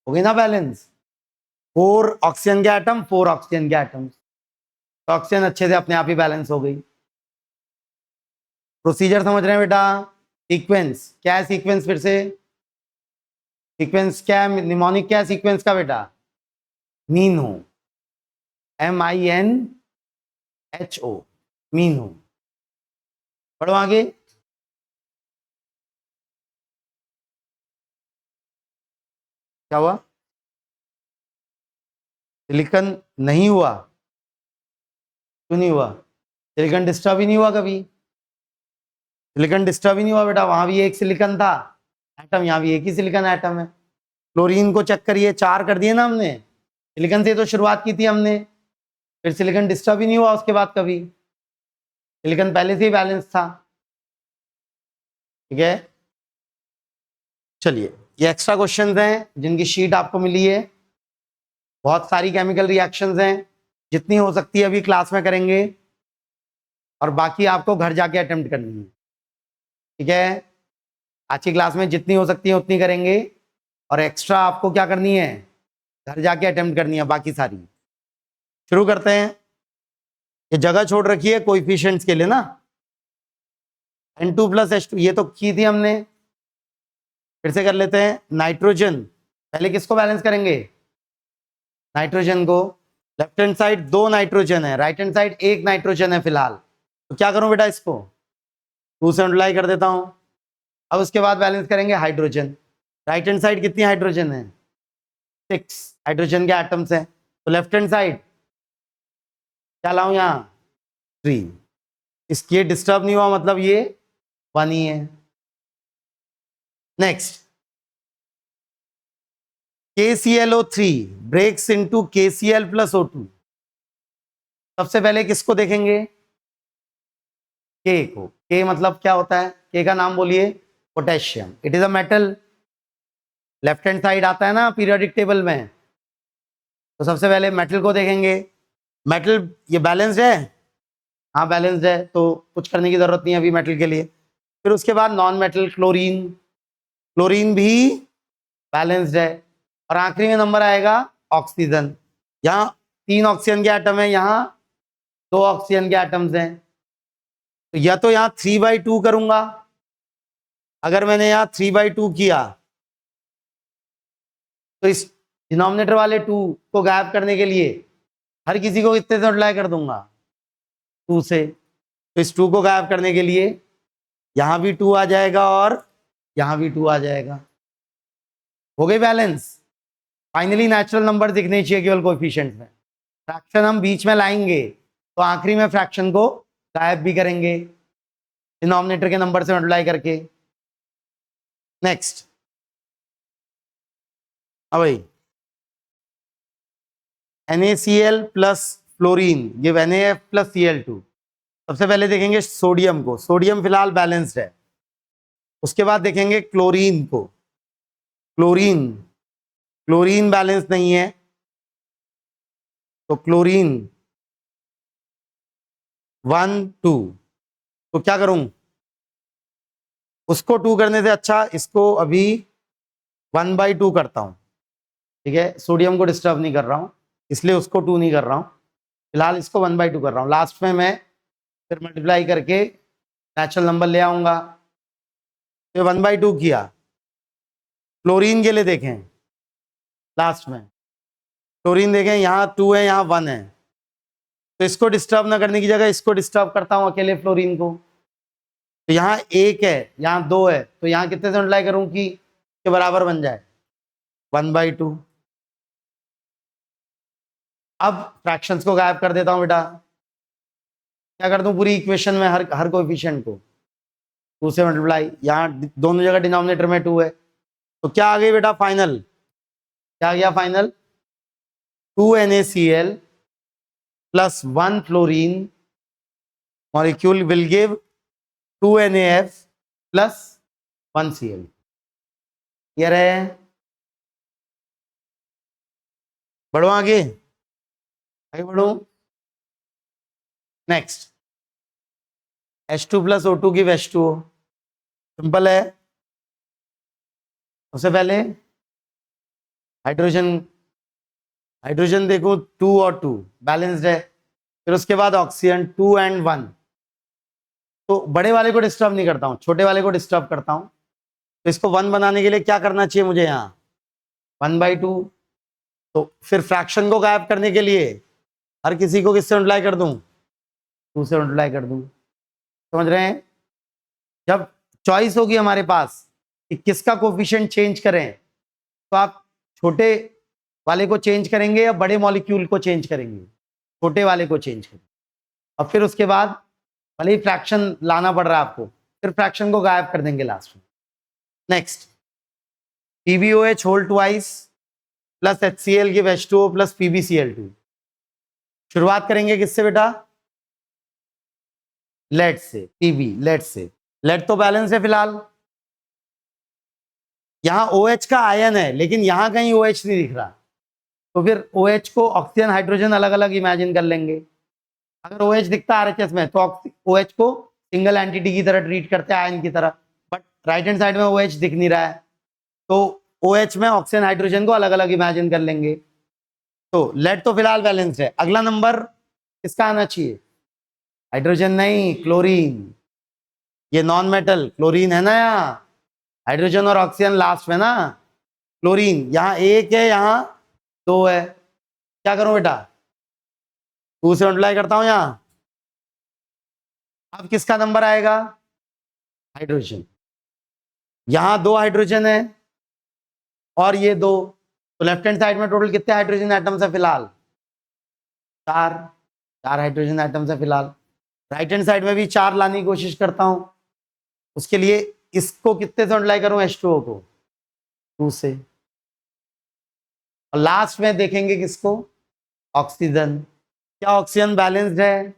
Speaker 1: हो गई ना बैलेंस। 4 ऑक्सीजन के एटम, 4 ऑक्सीजन के एटम, तो ऑक्सीजन अच्छे से अपने आप ही बैलेंस हो गई। प्रोसीजर समझ रहे हैं बेटा? सीक्वेंस क्या है? सीक्वेंस फिर से सीक्वेंस क्या है? निमोनिक क्या है सीक्वेंस का बेटा? मीन हो, MINHO, मीन हो। पढ़ो आगे। क्या हुआ? सिलिकॉन नहीं हुआ? क्यों नहीं हुआ? सिलिकॉन डिस्टर्ब ही नहीं हुआ कभी। सिलिकॉन डिस्टर्ब ही नहीं हुआ बेटा, वहां भी एक सिलिकॉन था एटम, यहाँ भी एक ही सिलिकॉन एटम है। क्लोरीन को चेक करिए, 4 कर दिए ना हमने, सिलिकॉन से तो शुरुआत की थी हमने, फिर सिलिकॉन डिस्टर्ब ही नहीं हुआ उसके बाद कभी, सिलिकॉन पहले से ही बैलेंस था। ठीक है, चलिए ये एक्स्ट्रा क्वेश्चंस हैं जिनकी शीट आपको मिली है। बहुत सारी केमिकल रिएक्शंस हैं, जितनी हो सकती है अभी क्लास में करेंगे, और बाकी आपको घर जाके अटेम्प्ट करनी है। ठीक है, आज की क्लास में जितनी हो सकती है उतनी करेंगे, और एक्स्ट्रा आपको क्या करनी है? घर जाके अटेम्प्ट करनी है बाकी सारी। शुरू करते हैं। ये जगह छोड़ रखी है कोएफिशिएंट्स के लिए ना, N2 + H2 ये तो की थी हमने, फिर से कर लेते हैं। नाइट्रोजन पहले किसको बैलेंस करेंगे? नाइट्रोजन को। लेफ्ट हैंड साइड 2 नाइट्रोजन है, राइट हैंड साइड 1 नाइट्रोजन है फिलहाल, तो क्या करूं बेटा? इसको 2 से मल्टीप्लाई कर देता हूं। अब उसके बाद बैलेंस करेंगे हाइड्रोजन। राइट हैंड साइड कितनी हाइड्रोजन है? 6 हाइड्रोजन के एटम्स हैं, तो लेफ्ट हैंड साइड क्या लाऊं यहां? 3। इसके डिस्टर्ब नहीं हुआ, मतलब ये 1 ही है। Next, KClO3 breaks into KCl plus O2। सबसे पहले किसको देखेंगे? K को। K मतलब क्या होता है? K का नाम बोलिए, potassium. It is a metal. Left hand side आता है ना पीरियोडिक टेबल में, तो सबसे पहले मेटल को देखेंगे। मेटल ये बैलेंस्ड है? हाँ बैलेंस्ड है, तो कुछ करने की जरूरत नहीं है अभी मेटल के लिए। फिर उसके बाद नॉन मेटल क्लोरीन, क्लोरीन भी बैलेंस्ड है। और आखिरी में नंबर आएगा ऑक्सीजन। यहाँ 3 ऑक्सीजन के एटम है, यहाँ 2 ऑक्सीजन के एटम्स हैं। तो या तो यहाँ 3/2 करूंगा। अगर मैंने यहाँ 3/2 किया तो इस डिनोमिनेटर वाले 2 को गायब करने के लिए हर किसी को कितने से मल्टीप्लाई कर दूंगा? 2 से। तो इस 2 को गायब करने के लिए यहां भी 2 आ जाएगा और यहां भी 2 आ जाएगा। हो गई बैलेंस। फाइनली नेचुरल नंबर दिखने चाहिए केवल कोएफिशिएंट में। फ्रैक्शन हम बीच में लाएंगे तो आखिरी में फ्रैक्शन को गायब भी करेंगे डिनोमिनेटर के नंबर से मल्टीप्लाई करके। नेक्स्ट, अब भाई NaCl plus fluorine give NaF plus Cl2। सबसे पहले देखेंगे सोडियम को। सोडियम फिलहाल बैलेंस्ड है। उसके बाद देखेंगे क्लोरीन को। क्लोरीन, क्लोरीन बैलेंस नहीं है, तो क्लोरीन 1 2। तो क्या करूं? उसको 2 करने से अच्छा इसको अभी 1/2 करता हूं। ठीक है, सोडियम को डिस्टर्ब नहीं कर रहा हूं, इसलिए उसको 2 नहीं कर रहा हूं। फिलहाल इसको 1/2 कर रहा हूं। लास्ट में मैं फिर मल्टीप्लाई करके नेचुरल नंबर ले आऊंगा। तो 1/2 किया। क्लोरीन के लिए देखें, लास्ट में क्लोरीन देखें, यहाँ 2 है, यहाँ 1 है। तो इसको डिस्टर्ब ना करने की जगह इसको डिस्टर्ब करता हूं अकेले फ्लोरीन को। तो यहाँ 1 है, यहाँ 2 है, तो यहाँ कितने से मल्टीप्लाई करूं कि के बराबर बन जाए? 1/2। अब फ्रैक्शंस को गायब कर देता हूं बेटा। क्या कर दूं पूरी इक्वेशन में हर कोएफिशिएंट को 2 से मल्टीप्लाई। यहाँ दोनों जगह डिनोमिनेटर में 2 है, तो क्या आ गई बेटा फाइनल? क्या आ गया final? 2 NaCl plus 1 fluorine molecule will give 2 NaF plus 1 Cl। ये रहे। बढ़ो आगे, आगे बढ़ो। Next, H2 plus O2 give H2O। Simple है। सबसे पहले हाइड्रोजन, हाइड्रोजन देखो 2 और 2 बैलेंस्ड है। फिर उसके बाद ऑक्सीजन 2 और 1। तो बड़े वाले को डिस्टर्ब नहीं करता हूं, छोटे वाले को डिस्टर्ब करता हूं। तो इसको 1 बनाने के लिए क्या करना चाहिए मुझे? यहाँ 1/2। तो फिर फ्रैक्शन को गायब करने के लिए हर किसी को किससे मल्टीप्लाई कर दूं? 2 से मल्टीप्लाई कर दूं। समझ रहे हैं? जब चॉइस होगी हमारे पास कि किसका कोफिशिएंट चेंज करें, तो आप छोटे वाले को चेंज करेंगे या बड़े मॉलिक्यूल को चेंज करेंगे? छोटे वाले को चेंज करेंगे। और फिर उसके बाद भले ही फ्रैक्शन लाना पड़ रहा है आपको, फिर फ्रैक्शन को गायब कर देंगे लास्ट में। Next, PbOH whole twice plus HCl give H2O plus PbCl2। शुरुआत करेंगे किससे बेटा? लेड से। Pb लेड से। लेड तो बैलेंस है फिलहाल। यहां OH का आयन है लेकिन यहां कहीं OH नहीं दिख रहा, तो फिर OH को ऑक्सीजन हाइड्रोजन अलग अलग इमेजिन कर लेंगे। अगर OH दिखता है RHS में तो OH को सिंगल एंटिटी की तरह ट्रीट करते हैं, आयन की तरह। बट राइट हैंड साइड में OH दिख नहीं रहा है, तो OH में ऑक्सीजन हाइड्रोजन को अलग अलग इमेजिन कर लेंगे। तो लेड तो फिलहाल बैलेंस है। अगला नंबर किसका आना चाहिए? हाइड्रोजन नहीं, क्लोरीन। ये नॉन मेटल क्लोरीन है ना, यहाँ हाइड्रोजन और ऑक्सीजन लास्ट में ना। क्लोरीन यहाँ 1 है, यहाँ 2 है। क्या करूं बेटा? 2 से मल्टीप्लाई करता हूं यहां। अब किसका नंबर आएगा? हाइड्रोजन। यहां 2 हाइड्रोजन है और ये 2, तो लेफ्ट हैंड साइड में टोटल कितने हाइड्रोजन एटम्स है फिलहाल? 4 हाइड्रोजन एटम्स है फिलहाल। राइट हैंड साइड में भी 4 लाने की कोशिश करता हूं। उसके लिए इसको कितने से मल्टीप्लाई करूं H2O को 2 से, और लास्ट में देखेंगे किसको, ऑक्सीजन। क्या ऑक्सीजन बैलेंस्ड है?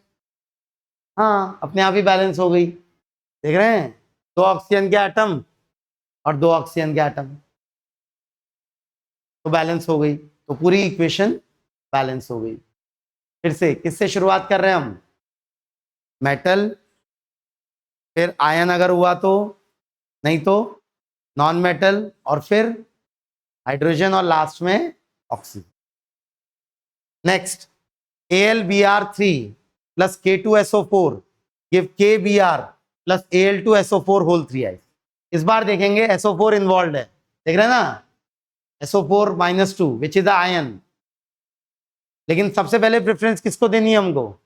Speaker 1: हाँ, अपने आप ही बैलेंस हो गई। देख रहे हैं, 2 ऑक्सीजन के एटम और 2 ऑक्सीजन के एटम, तो बैलेंस हो गई, तो पूरी इक्वेशन बैलेंस हो गई। फिर से किससे शुरुआत कर रहे हैं हम, मेटल, फिर आयन अगर हुआ तो, नहीं तो नॉन मेटल, और फिर हाइड्रोजन, और लास्ट में oxygen. Next, AlBr3 plus K2SO4 give KBr plus Al2SO4 whole 3i। इस बार देखेंगे SO4 इन्वॉल्व है, देख रहे हैं ना, SO4-2 which is the ion. लेकिन सबसे पहले प्रेफरेंस किसको देनी है हमको,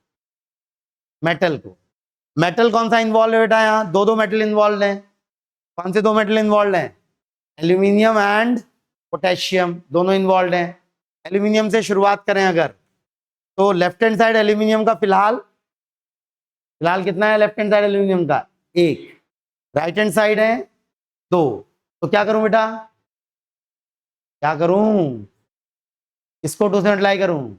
Speaker 1: मेटल को। मेटल कौन सा इन्वॉल्व है बेटा, यहाँ दो मेटल इन्वॉल्व हैं। कौन से 2 मेटल इन्वॉल्व हैं, एल्यूमिनियम एंड पोटेशियम, दोनों इन्वॉल्व हैं। एल्यूमिनियम से शुरुआत करें अगर, तो लेफ्ट हैंड साइड एल्यूमिनियम का फिलहाल कितना है, लेफ्ट हैंड साइड एल्यूमिनियम का 1, राइट हैंड साइड है 2। तो क्या करूं बेटा, क्या करूं, इसको 2 से मल्टीप्लाई करूं।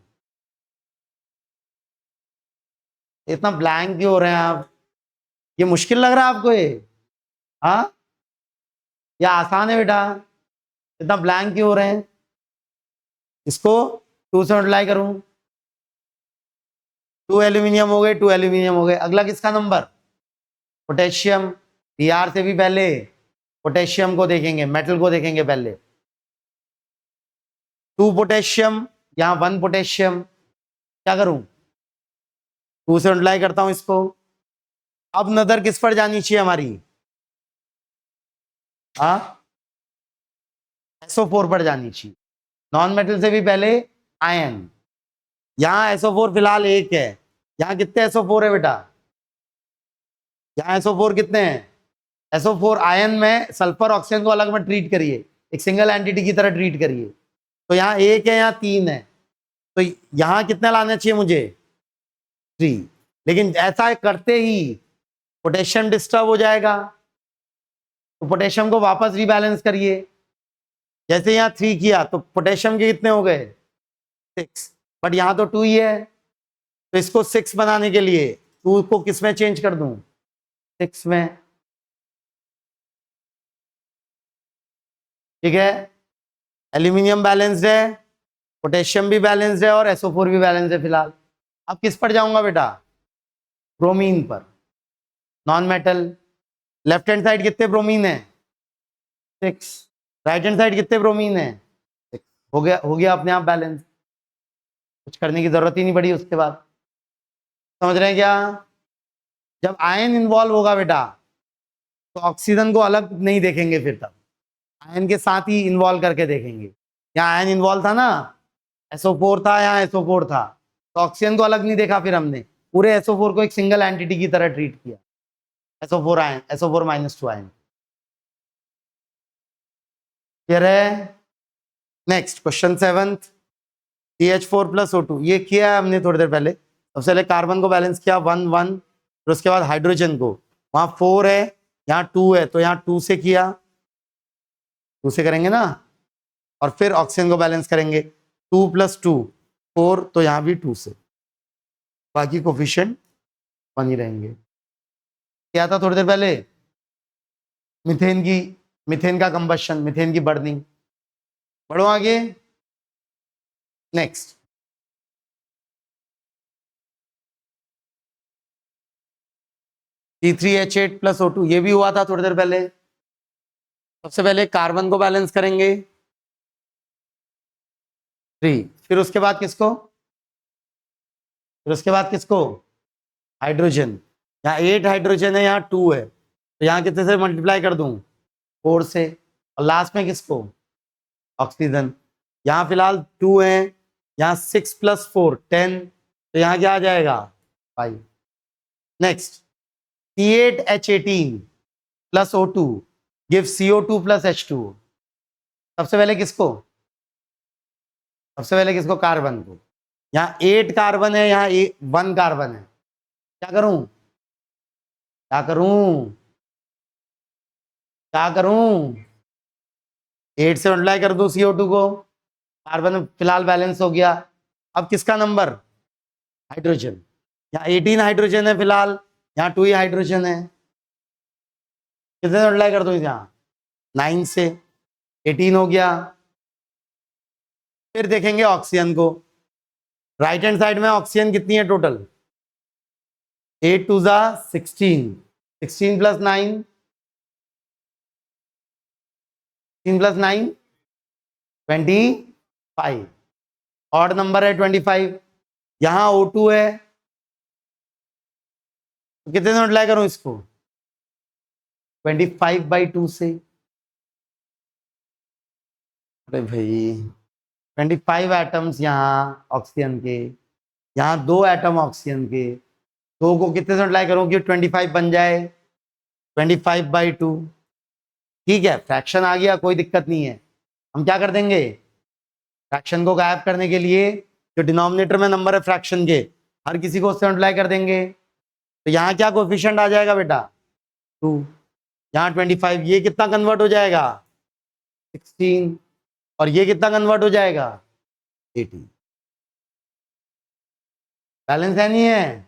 Speaker 1: इतना ब्लैंक क्यों हो रहे हैं आप, ये मुश्किल लग रहा है आपको ये, हाँ या आसान है बेटा, इतना ब्लैंक क्यों हो रहे हैं। इसको 2 से मल्टीप्लाई करूं, 2 एल्यूमिनियम हो गए, 2 एल्यूमिनियम हो गए। अगला किसका नंबर, पोटेशियम। Br से भी पहले पोटेशियम को देखेंगे, मेटल को देखेंगे पहले। 2 पोटेशियम, यहां 1 पोटेशियम, क्या करूं, 2 से मल्टीप्लाई करता हूं इसको। अब नजर किस पर जानी चाहिए हमारी, हाँ SO4 पर जानी चाहिए। नॉन मेटल से भी पहले आयन, यहां SO4 फिलहाल 1 है, यहां कितने SO4 है बेटा, यहां SO4 कितने हैं, SO4 आयन में सल्फर ऑक्सीजन को अलग में ट्रीट करिए, एक सिंगल एंटिटी की तरह ट्रीट करिए। तो यहाँ 1 है, यहाँ 3 है, तो यहां कितने लाना चाहिए मुझे, 3। लेकिन ऐसा करते ही पोटेशियम डिस्टर्ब हो जाएगा, तो पोटेशियम को वापस रीबैलेंस करिए। जैसे यहाँ 3 किया तो पोटेशियम के कितने हो गए 6, बट यहाँ तो 2 ही है, तो इसको 6 बनाने के लिए 2 को किस में चेंज कर दूं, 6 में। ठीक है, एल्यूमिनियम बैलेंस्ड है, पोटेशियम भी बैलेंस्ड है, और SO4 भी बैलेंस्ड है फिलहाल। अब किस पर जाऊंगा बेटा, ब्रोमीन पर, non metal. Left hand side कितने ब्रोमीन है 6, राइट हैंड साइड कितने ब्रोमीन है 6। हो गया अपने आप बैलेंस, कुछ करने की जरूरत ही नहीं पड़ी उसके बाद। समझ रहे हैं क्या, जब आयन इन्वॉल्व होगा बेटा तो ऑक्सीजन को अलग नहीं देखेंगे, फिर तब आयन के साथ ही इन्वॉल्व करके देखेंगे। यहाँ आयन इन्वॉल्व था ना, SO4 था, यहाँ SO4 था, तो ऑक्सीजन को अलग नहीं देखा, फिर हमने पूरे SO4 को एक सिंगल एंटिटी की तरह ट्रीट किया, SO4 ion, SO4-2 ion. Clear है। नेक्स्ट क्वेश्चन 7, CH4+O2, ये किया है हमने थोड़ी देर पहले। सबसे पहले कार्बन को बैलेंस किया 1 1, फिर उसके बाद हाइड्रोजन को, वहां 4 है, यहाँ 2 है, तो यहाँ 2 से किया, 2 से करेंगे ना, और फिर ऑक्सीजन को बैलेंस करेंगे 2 + 2 4, तो यहाँ भी 2 से, बाकी कोफिशिएंट 1 ही रहेंगे। क्या था थोड़ी देर पहले, मीथेन का कंबशन, मीथेन की बर्निंग। बढ़ो आगे। नेक्स्ट, C3H8+O2, ये भी हुआ था थोड़ी देर पहले। सबसे पहले कार्बन को बैलेंस करेंगे 3, फिर उसके बाद किसको, हाइड्रोजन। यहाँ 8 हाइड्रोजन है, यहाँ 2 है, तो यहाँ कितने से मल्टीप्लाई कर दूं 4 से, और लास्ट में किसको, ऑक्सीजन। यहाँ फिलहाल 2 है, यहाँ 6 + 4 10, तो यहाँ क्या आ जाएगा 5। Next, C8H18+O2 give CO2 + H2O। सबसे पहले किसको, कार्बन को। यहाँ 8 कार्बन है, यहाँ 1 कार्बन है, क्या करूं क्या करूं, 8 से मल्टीप्लाई कर दूं CO2 को, कार्बन फिलहाल बैलेंस हो गया। अब किसका नंबर, हाइड्रोजन, यहाँ 18 हाइड्रोजन है फिलहाल, यहाँ 2 ही हाइड्रोजन है, कितने से मल्टीप्लाई कर दूं, यहाँ 9 से, 18 हो गया। फिर देखेंगे ऑक्सीजन को, राइट हैंड साइड में ऑक्सीजन कितनी है टोटल, 8 2 जा 16, 16 प्लस 9, 16 प्लस 9 25, ऑड नंबर है 25, यहां O2 है, तो कितने से मल्टीप्लाई करूं इसको, 25/2 से, अरे भाई 25 एटम्स यहाँ ऑक्सीजन के, यहाँ 2 एटम ऑक्सीजन के, 2 को कितने से मल्टीप्लाई करूं कि 25 बन जाए, 25/2, ठीक है, फ्रैक्शन आ गया, कोई दिक्कत नहीं है। हम क्या कर देंगे, फ्रैक्शन को गायब करने के लिए जो डिनोमिनेटर में नंबर है फ्रैक्शन के, हर किसी को उससे मल्टीप्लाई कर देंगे, तो यहाँ क्या कोफिशिएंट आ जाएगा बेटा 2, यहाँ 25, ये कितना कन्वर्ट हो जाएगा 16, और ये कितना कन्वर्ट हो जाएगा 18, बैलेंस है नहीं है,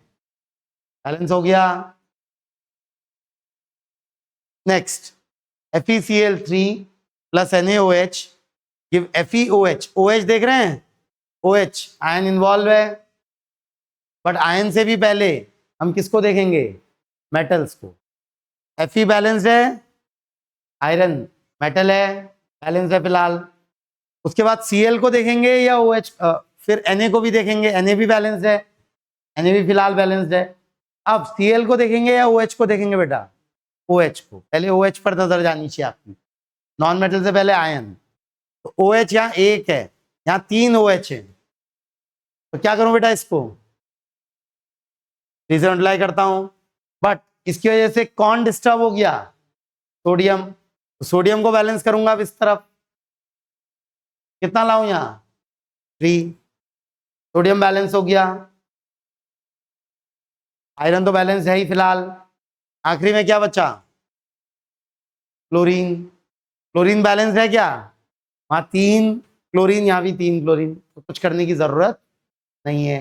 Speaker 1: बैलेंस हो गया। Next FeCl3 plus NaOH give FeOH, OH देख रहे हैं, OH आयन इन्वॉल्व है, बट आयन से भी पहले हम किसको देखेंगे, मेटल्स को। Fe बैलेंस है, आयरन मेटल है, बैलेंस है फिलहाल। उसके बाद Cl को देखेंगे या OH, फिर Na को भी देखेंगे, Na भी बैलेंस है, Na भी फिलहाल बैलेंस्ड है। अब Cl को देखेंगे या OH को देखेंगे बेटा, OH को, पहले OH पर नजर जानी चाहिए आपकी, नॉन मेटल से पहले आयन। तो OH यहाँ 1 है, यहाँ 3 OH है, तो क्या करूं बेटा, इसको 3 से मल्टीप्लाई करता हूं, बट इसकी वजह से कौन डिस्टर्ब हो गया, सोडियम, तो सोडियम को बैलेंस करूंगा अब इस तरफ, कितना लाऊं यहाँ 3, सोडियम बैलेंस हो गया, आयरन तो बैलेंस है ही फिलहाल, आखिरी में क्या बचा, क्लोरीन, क्लोरीन बैलेंस है क्या, वहां 3 क्लोरीन, यहाँ भी 3 क्लोरीन, तो कुछ करने की जरूरत नहीं है।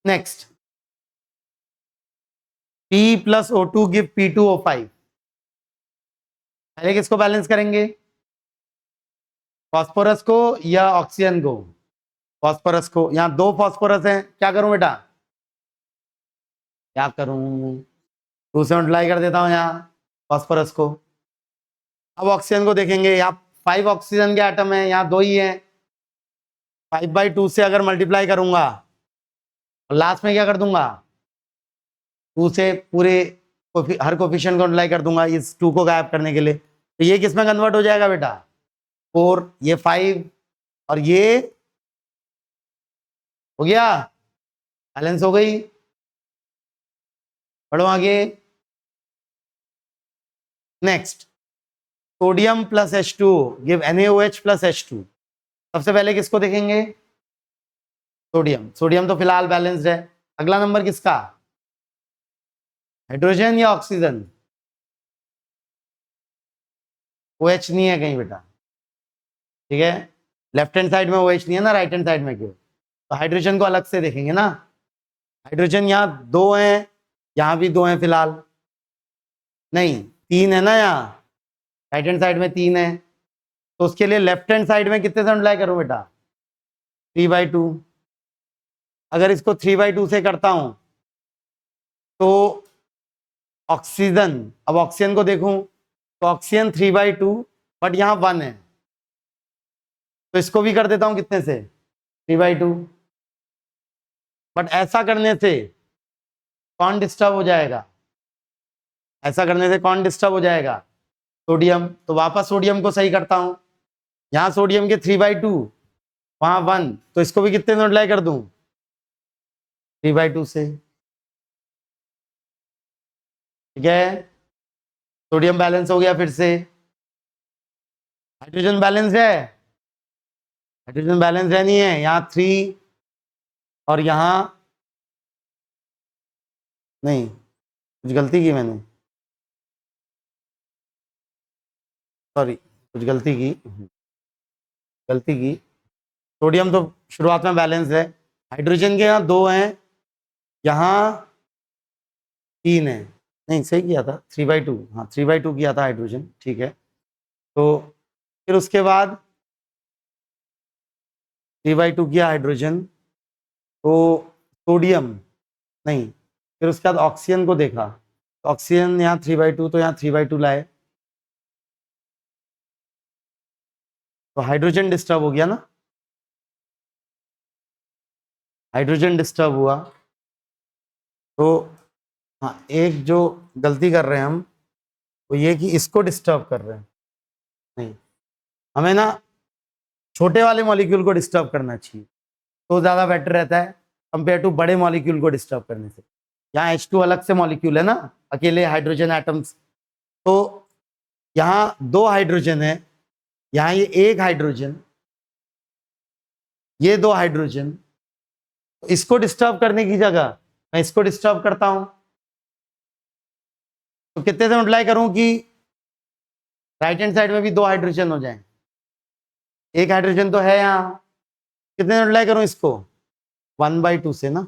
Speaker 1: Next P plus O2 give P2O5, पहले किसको बैलेंस करेंगे, फास्फोरस को या ऑक्सीजन को, फास्फोरस को, यहाँ 2 फास्फोरस हैं, क्या करूं बेटा, क्या करूं, 2 से मल्टीप्लाई कर देता हूं यहाँ फास्फोरस को। अब ऑक्सीजन को देखेंगे, यहाँ 5 ऑक्सीजन के एटम है, यहाँ 2 ही है, 5/2 से अगर मल्टीप्लाई करूंगा और लास्ट में क्या कर दूंगा, 2 से पूरे हर कोफिशिएंट को मल्टीप्लाई कर दूंगा इस 2 को गायब करने के लिए, तो ये किस में कन्वर्ट हो जाएगा बेटा 4, ये 5 और ये हो गया, बैलेंस हो गई। पढ़ो आगे, next sodium plus H2 give NaOH plus H2, सबसे पहले किसको देखेंगे, सोडियम, सोडियम तो फिलहाल बैलेंस्ड है। अगला नंबर किसका, हाइड्रोजन या ऑक्सीजन, OH नहीं है कहीं बेटा, ठीक है, लेफ्ट हैंड साइड में OH नहीं है ना, राइट हैंड साइड में क्यों, तो हाइड्रोजन को अलग से देखेंगे ना, हाइड्रोजन यहाँ 2 हैं, यहाँ भी 2 हैं फिलहाल, नहीं 3 है ना, यहाँ राइट हैंड साइड में 3 है, तो उसके लिए लेफ्ट हैंड साइड में कितने से मल्टीप्लाई करूं बेटा 3/2, अगर इसको 3/2 से करता हूं तो ऑक्सीजन, अब ऑक्सीजन को देखूं तो ऑक्सीजन 3/2, बट यहाँ 1 है, तो इसको भी कर देता हूं कितने से 3/2, बट ऐसा करने से कौन डिस्टर्ब हो जाएगा, ऐसा करने से कौन डिस्टर्ब हो जाएगा, सोडियम, तो वापस सोडियम को सही करता हूं, यहाँ सोडियम के 3/2, वहां 1, तो इसको भी कितने मल्टीप्लाई कर दूं 3/2 से, ठीक है, सोडियम बैलेंस हो गया फिर से। हाइड्रोजन बैलेंस है, हाइड्रोजन बैलेंस है नहीं है, यहाँ 3 और यहाँ नहीं, कुछ गलती की मैंने, सॉरी कुछ गलती की। सोडियम तो शुरुआत में बैलेंस है, हाइड्रोजन के यहाँ 2 हैं, यहाँ 3 है, नहीं सही किया था 3/2, हाँ 3/2 किया था हाइड्रोजन, ठीक है। तो फिर उसके बाद 3/2 किया हाइड्रोजन, तो सोडियम नहीं, फिर उसके बाद ऑक्सीजन को देखा, तो ऑक्सीजन यहाँ 3/2, तो यहाँ 3/2 लाए, तो हाइड्रोजन डिस्टर्ब हो गया ना, हाइड्रोजन डिस्टर्ब हुआ। तो हाँ, एक जो गलती कर रहे हैं हम वो ये कि इसको डिस्टर्ब कर रहे हैं, नहीं, हमें ना छोटे वाले मॉलिक्यूल को डिस्टर्ब करना चाहिए, तो ज़्यादा बेटर रहता है कंपेयर टू बड़े मॉलिक्यूल को डिस्टर्ब करने से। यहाँ H2 अलग से मॉलिक्यूल है ना, अकेले हाइड्रोजन एटम्स, तो यहाँ 2 हाइड्रोजन है, यहाँ ये 1 हाइड्रोजन, ये 2 हाइड्रोजन, तो इसको डिस्टर्ब करने की जगह मैं इसको डिस्टर्ब करता हूं, तो कितने से मल्टीप्लाई करूं कि राइट हैंड साइड में भी 2 हाइड्रोजन हो जाएं, 1 हाइड्रोजन तो है यहाँ, कितने से मल्टीप्लाई करूं इसको 1/2 से ना,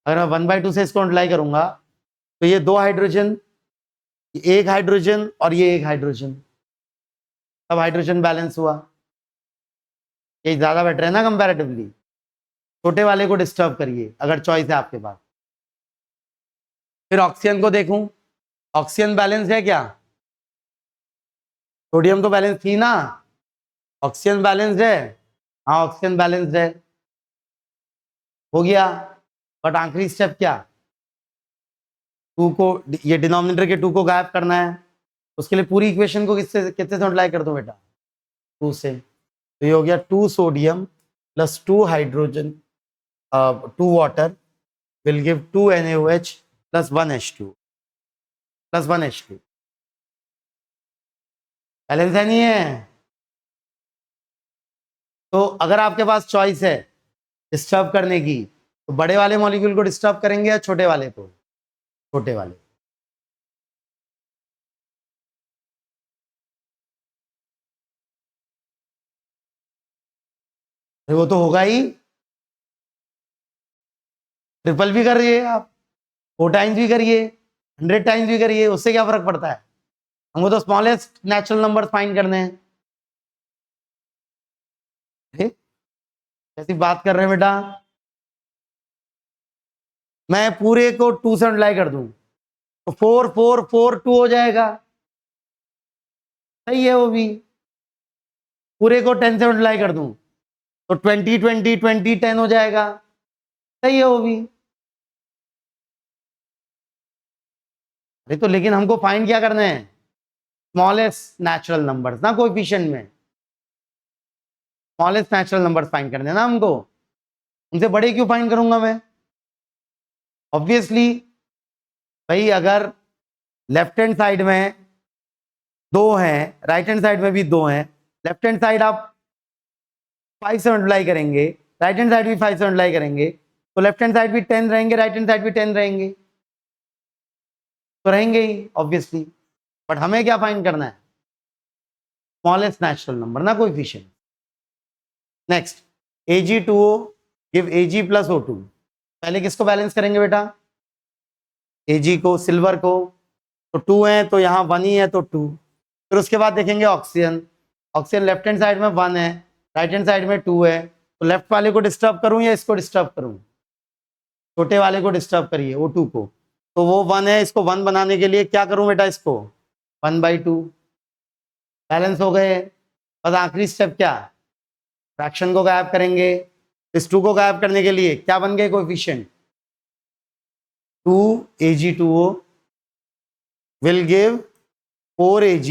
Speaker 1: अगर मैं 1/2 से इसको मल्टीप्लाई करूंगा तो ये 2 हाइड्रोजन, 1 हाइड्रोजन और ये 1 हाइड्रोजन, तब हाइड्रोजन बैलेंस हुआ। ये ज्यादा बेटर है ना कंपैरेटिवली, छोटे वाले को डिस्टर्ब करिए अगर चॉइस है आपके पास। फिर ऑक्सीजन को देखूं, ऑक्सीजन बैलेंस है क्या, सोडियम तो बैलेंस थी ना, ऑक्सीजन बैलेंस है, हाँ ऑक्सीजन बैलेंस है, हो गया। बट आखिरी स्टेप क्या, 2 को, ये डिनोमिनेटर के 2 को गायब करना है, उसके लिए पूरी इक्वेशन को कितने से मल्टीप्लाई कर दो बेटा 2 से, तो ये हो गया 2 sodium plus 2 hydrogen 2 water will give 2 NaOH plus 1 H2 plus 1 H2, balance है नहीं है। तो अगर आपके पास चॉइस है डिस्टर्ब करने की, तो बड़े वाले मॉलिक्यूल को डिस्टर्ब करेंगे या छोटे वाले को, छोटे वाले। वो तो होगा ही, ट्रिपल भी करिए आप, 4 टाइम्स भी करिए, 100 टाइम्स भी करिए, उससे क्या फर्क पड़ता है, हमको तो स्मॉलेस्ट नेचुरल नंबर फाइंड करने हैं। कैसी बात कर रहे हैं बेटा, मैं पूरे को 2 से मल्टीप्लाई कर दूं तो 4 4 4 2 हो जाएगा, सही है। वो भी पूरे को 10 से मल्टीप्लाई कर दूं तो 20 20 20 10 हो जाएगा, सही है वो भी। अरे तो लेकिन हमको फाइंड क्या करना है, स्मॉलेस्ट नेचुरल नंबर्स ना, कोएफिशिएंट में स्मॉलेस्ट नेचुरल नंबर्स फाइंड करने हैं ना हमको, उनसे बड़े क्यों फाइंड करूंगा मैं, ऑब्वियसली। भाई अगर लेफ्ट हैंड साइड में 2 हैं, राइट हैंड साइड में भी 2 हैं, लेफ्ट हैंड साइड आप 5 से मल्टीप्लाई करेंगे, राइट हैंड साइड भी 5 से मल्टीप्लाई करेंगे, तो लेफ्ट हैंड साइड भी 10 रहेंगे, राइट हैंड साइड भी 10 रहेंगे, तो रहेंगे ही ऑब्वियसली। बट हमें क्या फाइंड करना है, स्मॉलेस्ट नेचुरल नंबर ना, coefficient. Next Ag2O give Ag plus O2, पहले किसको बैलेंस करेंगे बेटा, Ag को, सिल्वर को, तो 2 है तो यहाँ 1 ही है तो 2, फिर उसके बाद देखेंगे oxygen, oxygen left hand side में 1 है, राइट हैंड साइड में 2 है, तो लेफ्ट वाले को डिस्टर्ब करूं या इसको डिस्टर्ब करूं, छोटे वाले को डिस्टर्ब करिए O2 को, तो वो 1 है, इसको 1 बनाने के लिए क्या करूं बेटा, इसको 1/2, बैलेंस हो गए। बस आखिरी स्टेप क्या, फ्रैक्शन को गायब करेंगे, इस 2 को गायब करने के लिए क्या बन गए coefficient, 2 Ag2O will give 4 Ag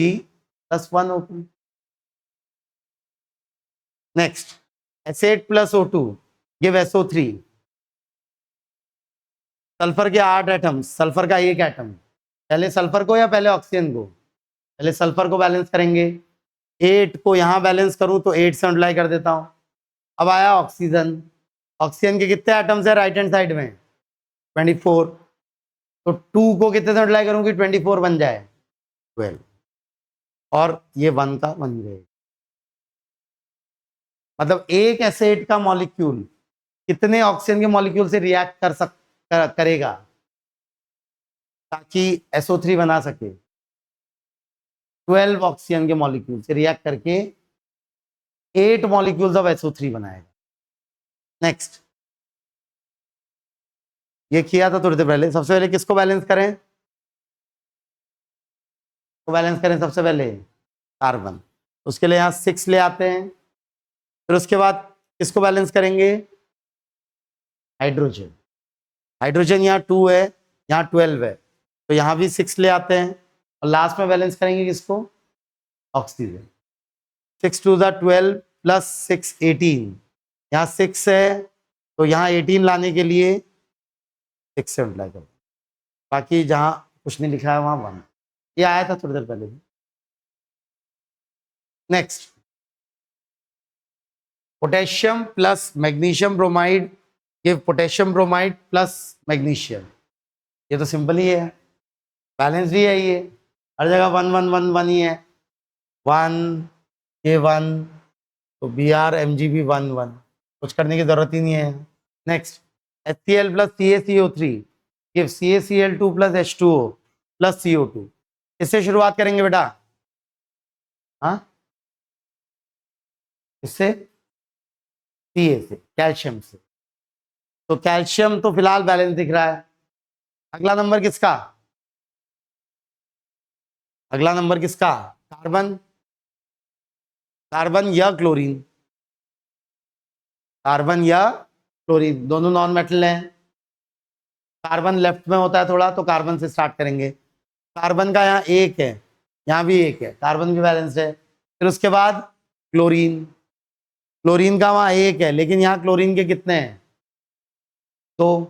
Speaker 1: plus 1 O2. Next, S8 plus O2 give SO3. Sulphur के 8 एटम्स, सल्फर का 1 एटम, पहले सल्फर को या पहले ऑक्सीजन को, पहले सल्फर को बैलेंस करेंगे, 8 को यहां बैलेंस करूं तो 8 से मल्टीप्लाई कर देता हूं। अब आया ऑक्सीजन, ऑक्सीजन के कितने एटम्स है राइट हैंड साइड में 24, तो 2 को कितने से मल्टीप्लाई करूं कि 24 बन जाए 12, और ये 1 का 1 रहेगा। मतलब एक एसिड का मॉलिक्यूल कितने ऑक्सीजन के मॉलिक्यूल से रिएक्ट करेगा ताकि SO3 बना सके? 12 ऑक्सीजन के मॉलिक्यूल से रिएक्ट करके 8 मॉलिक्यूल्स ऑफ SO3 बनाएगा। नेक्स्ट, ये किया था थोड़ी देर पहले। सबसे पहले किसको बैलेंस करें? तो बैलेंस करें सबसे पहले कार्बन। उसके लिए यहाँ 6 ले आते हैं। फिर उसके बाद किसको बैलेंस करेंगे? हाइड्रोजन। हाइड्रोजन यहाँ 2 है, यहाँ 12 है, तो यहाँ भी 6 ले आते हैं। और लास्ट में बैलेंस करेंगे किसको? ऑक्सीजन। 6 2 12 प्लस 6 18। यहाँ 6 है तो यहाँ 18 लाने के लिए 6 से मल्टीप्लाई करो। बाकी जहाँ कुछ नहीं लिखा है वहाँ 1। ये आया था थोड़ी देर पहले भी। Next, potassium plus magnesium bromide give potassium bromide plus magnesium. ये तो सिंपल ही है, बैलेंस ही है, ये हर जगह 1 1 1 1 ही है। 1 ये 1 तो BrMgB 1 1, कुछ करने की जरूरत ही नहीं है। Next, HCl plus CaCO3 give CaCl2 plus H2O plus CO2। इससे शुरुआत करेंगे बेटा। हाँ, इससे Ca से, कैल्शियम से। तो कैल्शियम तो फिलहाल बैलेंस दिख रहा है। अगला नंबर किसका? अगला नंबर किसका? कार्बन। कार्बन या क्लोरीन? कार्बन या क्लोरीन, दोनों नॉन मेटल हैं। कार्बन लेफ्ट में होता है थोड़ा, तो कार्बन से स्टार्ट करेंगे। कार्बन का यहाँ 1 है, यहाँ भी 1 है, कार्बन भी बैलेंस्ड है। फिर उसके बाद क्लोरीन। क्लोरीन का वहाँ 1 है, लेकिन यहाँ क्लोरीन के कितने हैं? 2।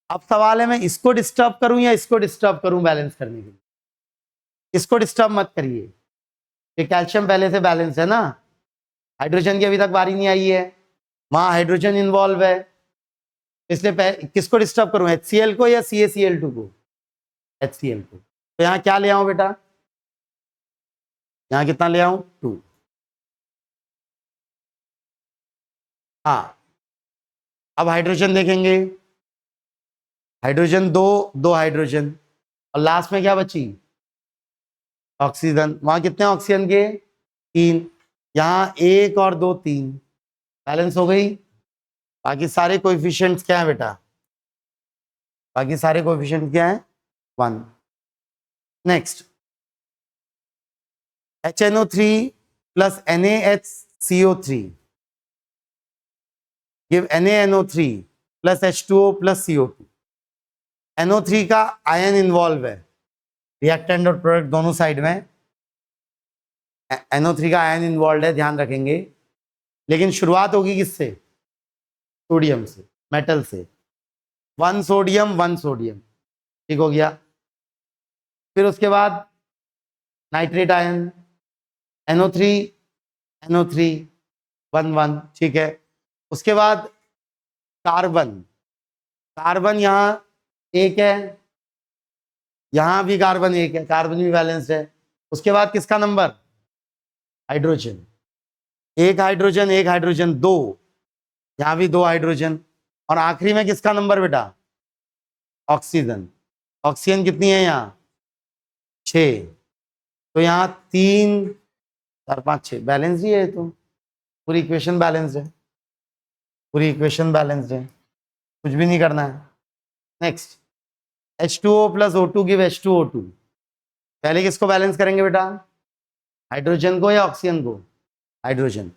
Speaker 1: अब सवाल है मैं इसको डिस्टर्ब करूं या इसको डिस्टर्ब करूं बैलेंस करने के लिए? इसको डिस्टर्ब मत करिए, ये कैल्शियम पहले से बैलेंस है ना। हाइड्रोजन की अभी तक बारी नहीं आई है, वहां हाइड्रोजन इन्वॉल्व है, इसलिए किसको डिस्टर्ब करूं? HCl को या CaCl2 को? HCl को। तो यहाँ क्या ले आऊं बेटा? यहाँ कितना ले आऊं? 2। हाँ, अब हाइड्रोजन देखेंगे। हाइड्रोजन 2 हाइड्रोजन, और लास्ट में क्या बची? ऑक्सीजन। वहां कितने ऑक्सीजन के? 3। यहाँ 1 और 2 3, बैलेंस हो गई। बाकी सारे कोएफिशिएंट्स क्या है बेटा? बाकी सारे कोएफिशिएंट क्या है? 1। Next, HNO3 plus NaHCO3 give NaNO3 plus H2O plus CO2। NO3 का आयन इन्वॉल्व है, रिएक्टेंट और प्रोडक्ट दोनों साइड में NO3 का आयन इन्वॉल्व है, ध्यान रखेंगे। लेकिन शुरुआत होगी किससे? सोडियम से, मेटल से। 1 सोडियम 1 सोडियम, ठीक हो गया। फिर उसके बाद नाइट्रेट आयन NO3 NO3 1 1, ठीक है। उसके बाद कार्बन। कार्बन यहाँ 1 है, यहाँ भी कार्बन 1 है, कार्बन भी बैलेंस्ड है। उसके बाद किसका नंबर? हाइड्रोजन। 1 हाइड्रोजन 1 हाइड्रोजन 2, यहाँ भी 2 हाइड्रोजन। और आखिरी में किसका नंबर बेटा? ऑक्सीजन। ऑक्सीजन कितनी है यहाँ? 6। तो यहाँ 3 4 5 6, बैलेंस ही है। तो पूरी इक्वेशन बैलेंस्ड है, पूरी इक्वेशन बैलेंस्ड है, कुछ भी नहीं करना है। Next, H2O plus O2 give H2O2। पहले किसको बैलेंस करेंगे बेटा? हाइड्रोजन को या ऑक्सीजन को? हाइड्रोजन।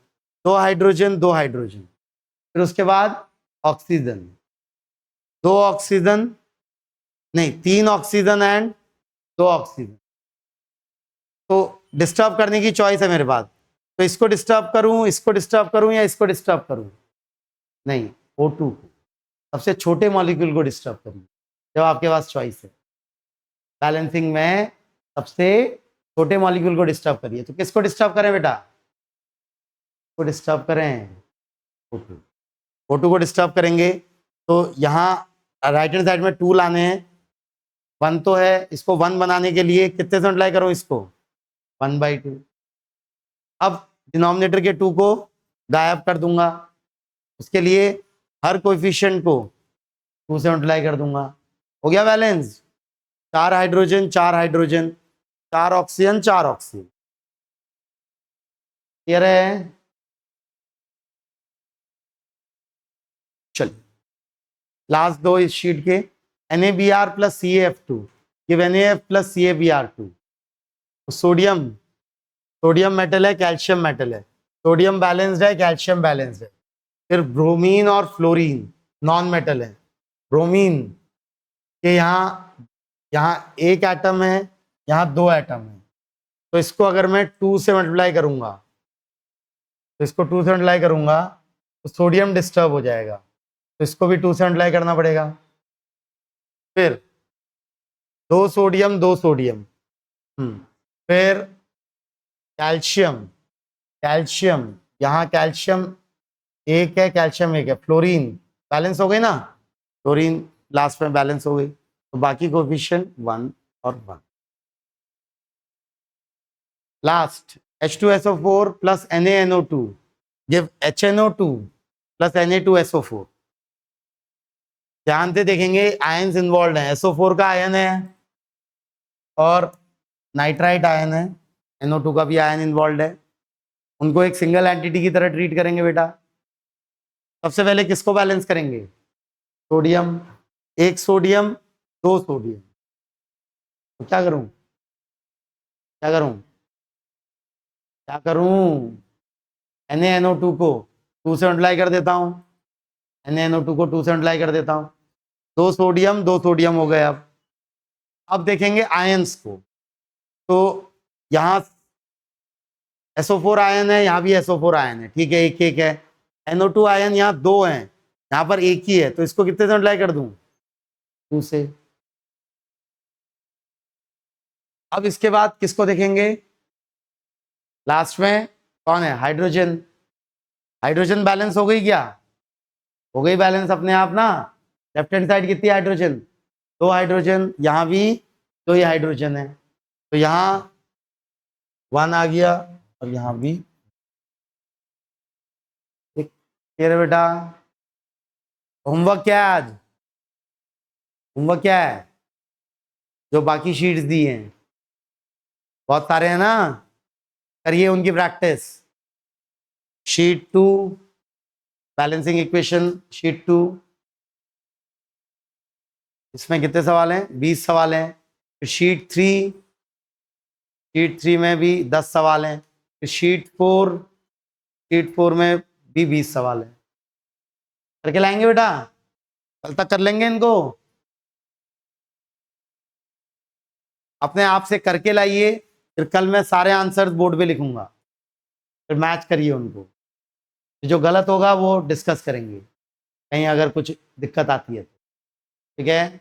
Speaker 1: 2 hydrogen 2 hydrogen. फिर उसके बाद ऑक्सीजन, 2 ऑक्सीजन, नहीं 3 ऑक्सीजन एंड 2 ऑक्सीजन। तो डिस्टर्ब करने की चॉइस है मेरे पास, तो इसको डिस्टर्ब करूं, इसको डिस्टर्ब करूं या इसको डिस्टर्ब करूं? नहीं, O2 को, सबसे छोटे मॉलिक्यूल को डिस्टर्ब करिए जब आपके पास चॉइस है। बैलेंसिंग में सबसे छोटे मॉलिक्यूल को डिस्टर्ब करिए। तो किसको डिस्टर्ब करें बेटा? को डिस्टर्ब करें O2। O2 को डिस्टर्ब करेंगे तो यहाँ राइट हैंड साइड में 2 लाने हैं, 1 तो है, इसको 1 बनाने के लिए कितने से मल्टीप्लाई करो इसको 1/2। अब डिनोमिनेटर के 2 को गायब कर दूंगा, उसके लिए हर कोएफिशिएंट को 2 से मल्टीप्लाई कर दूंगा। हो गया balance, 4 hydrogen 4 hydrogen, 4 oxygen 4 oxygen. Clear है? चलिए लास्ट दो इस शीट के, NaBr plus CaF2 give NaF plus CaBr2। Sodium, sodium metal है, कैल्शियम मेटल है, सोडियम बैलेंस्ड है, कैल्शियम बैलेंस्ड है। फिर ब्रोमीन और फ्लोरीन नॉन मेटल है। ब्रोमीन के यहाँ एक एटम है, यहाँ 2 एटम है, तो इसको अगर मैं 2 से मल्टीप्लाई करूंगा, तो इसको 2 से मल्टीप्लाई करूंगा तो सोडियम डिस्टर्ब हो जाएगा, तो इसको भी 2 से मल्टीप्लाई करना पड़ेगा। फिर 2 सोडियम 2 सोडियम, फिर कैल्शियम, कैल्शियम यहाँ कैल्शियम एक है, कैल्शियम एक है, फ्लोरीन बैलेंस हो गई ना, फ्लोरीन लास्ट में बैलेंस हो गई, तो बाकी कोएफिशिएंट 1 और 1। Last H2SO4 plus NaNO2 give HNO2 plus Na2SO4। ध्यान से देखेंगे आयंस इन्वॉल्व हैं, SO4 का आयन है और नाइट्राइट आयन है, NO2 का भी आयन इन्वॉल्व है, उनको एक सिंगल एंटिटी की तरह ट्रीट करेंगे बेटा। सबसे पहले किसको बैलेंस करेंगे, सोडियम, एक सोडियम 2 सोडियम, तो क्या करूं क्या करूं क्या करूं NaNO2 को 2 से मल्टीप्लाई कर देता हूं, NaNO2 को 2 से मल्टीप्लाई कर देता हूं, 2 सोडियम हो गए। अब देखेंगे आयंस को, तो यहाँ SO4 आयन है, यहाँ भी SO4 आयन है, ठीक है, एक एक है। NO2 आयन यहाँ 2 हैं, यहाँ पर एक ही है, तो इसको कितने से मल्टीप्लाई कर दूं 2 से। अब इसके बाद किसको देखेंगे, लास्ट में कौन है, हाइड्रोजन। हाइड्रोजन बैलेंस हो गई क्या, हो गई बैलेंस अपने आप ना। लेफ्ट हैंड साइड कितनी हाइड्रोजन, 2 हाइड्रोजन, यहाँ भी 2 ही हाइड्रोजन है, तो यहाँ 1 आ गया और यहाँ भी। ठीक है बेटा, होमवर्क क्या है आज, होमवर्क क्या है, जो बाकी शीट्स दी हैं बहुत सारे हैं ना, करिए उनकी practice. Sheet 2 balancing equation, sheet 2 इसमें कितने सवाल हैं, 20 सवाल हैं। फिर शीट 3 में भी 10 सवाल हैं। फिर शीट 4 में भी 20 सवाल हैं। करके लाएंगे बेटा, कल तक कर लेंगे इनको, अपने आप से करके लाइए, फिर कल मैं सारे आंसर्स बोर्ड पे लिखूंगा, फिर मैच करिए उनको, जो गलत होगा वो डिस्कस करेंगे, कहीं अगर कुछ दिक्कत आती है तो। ठीक है।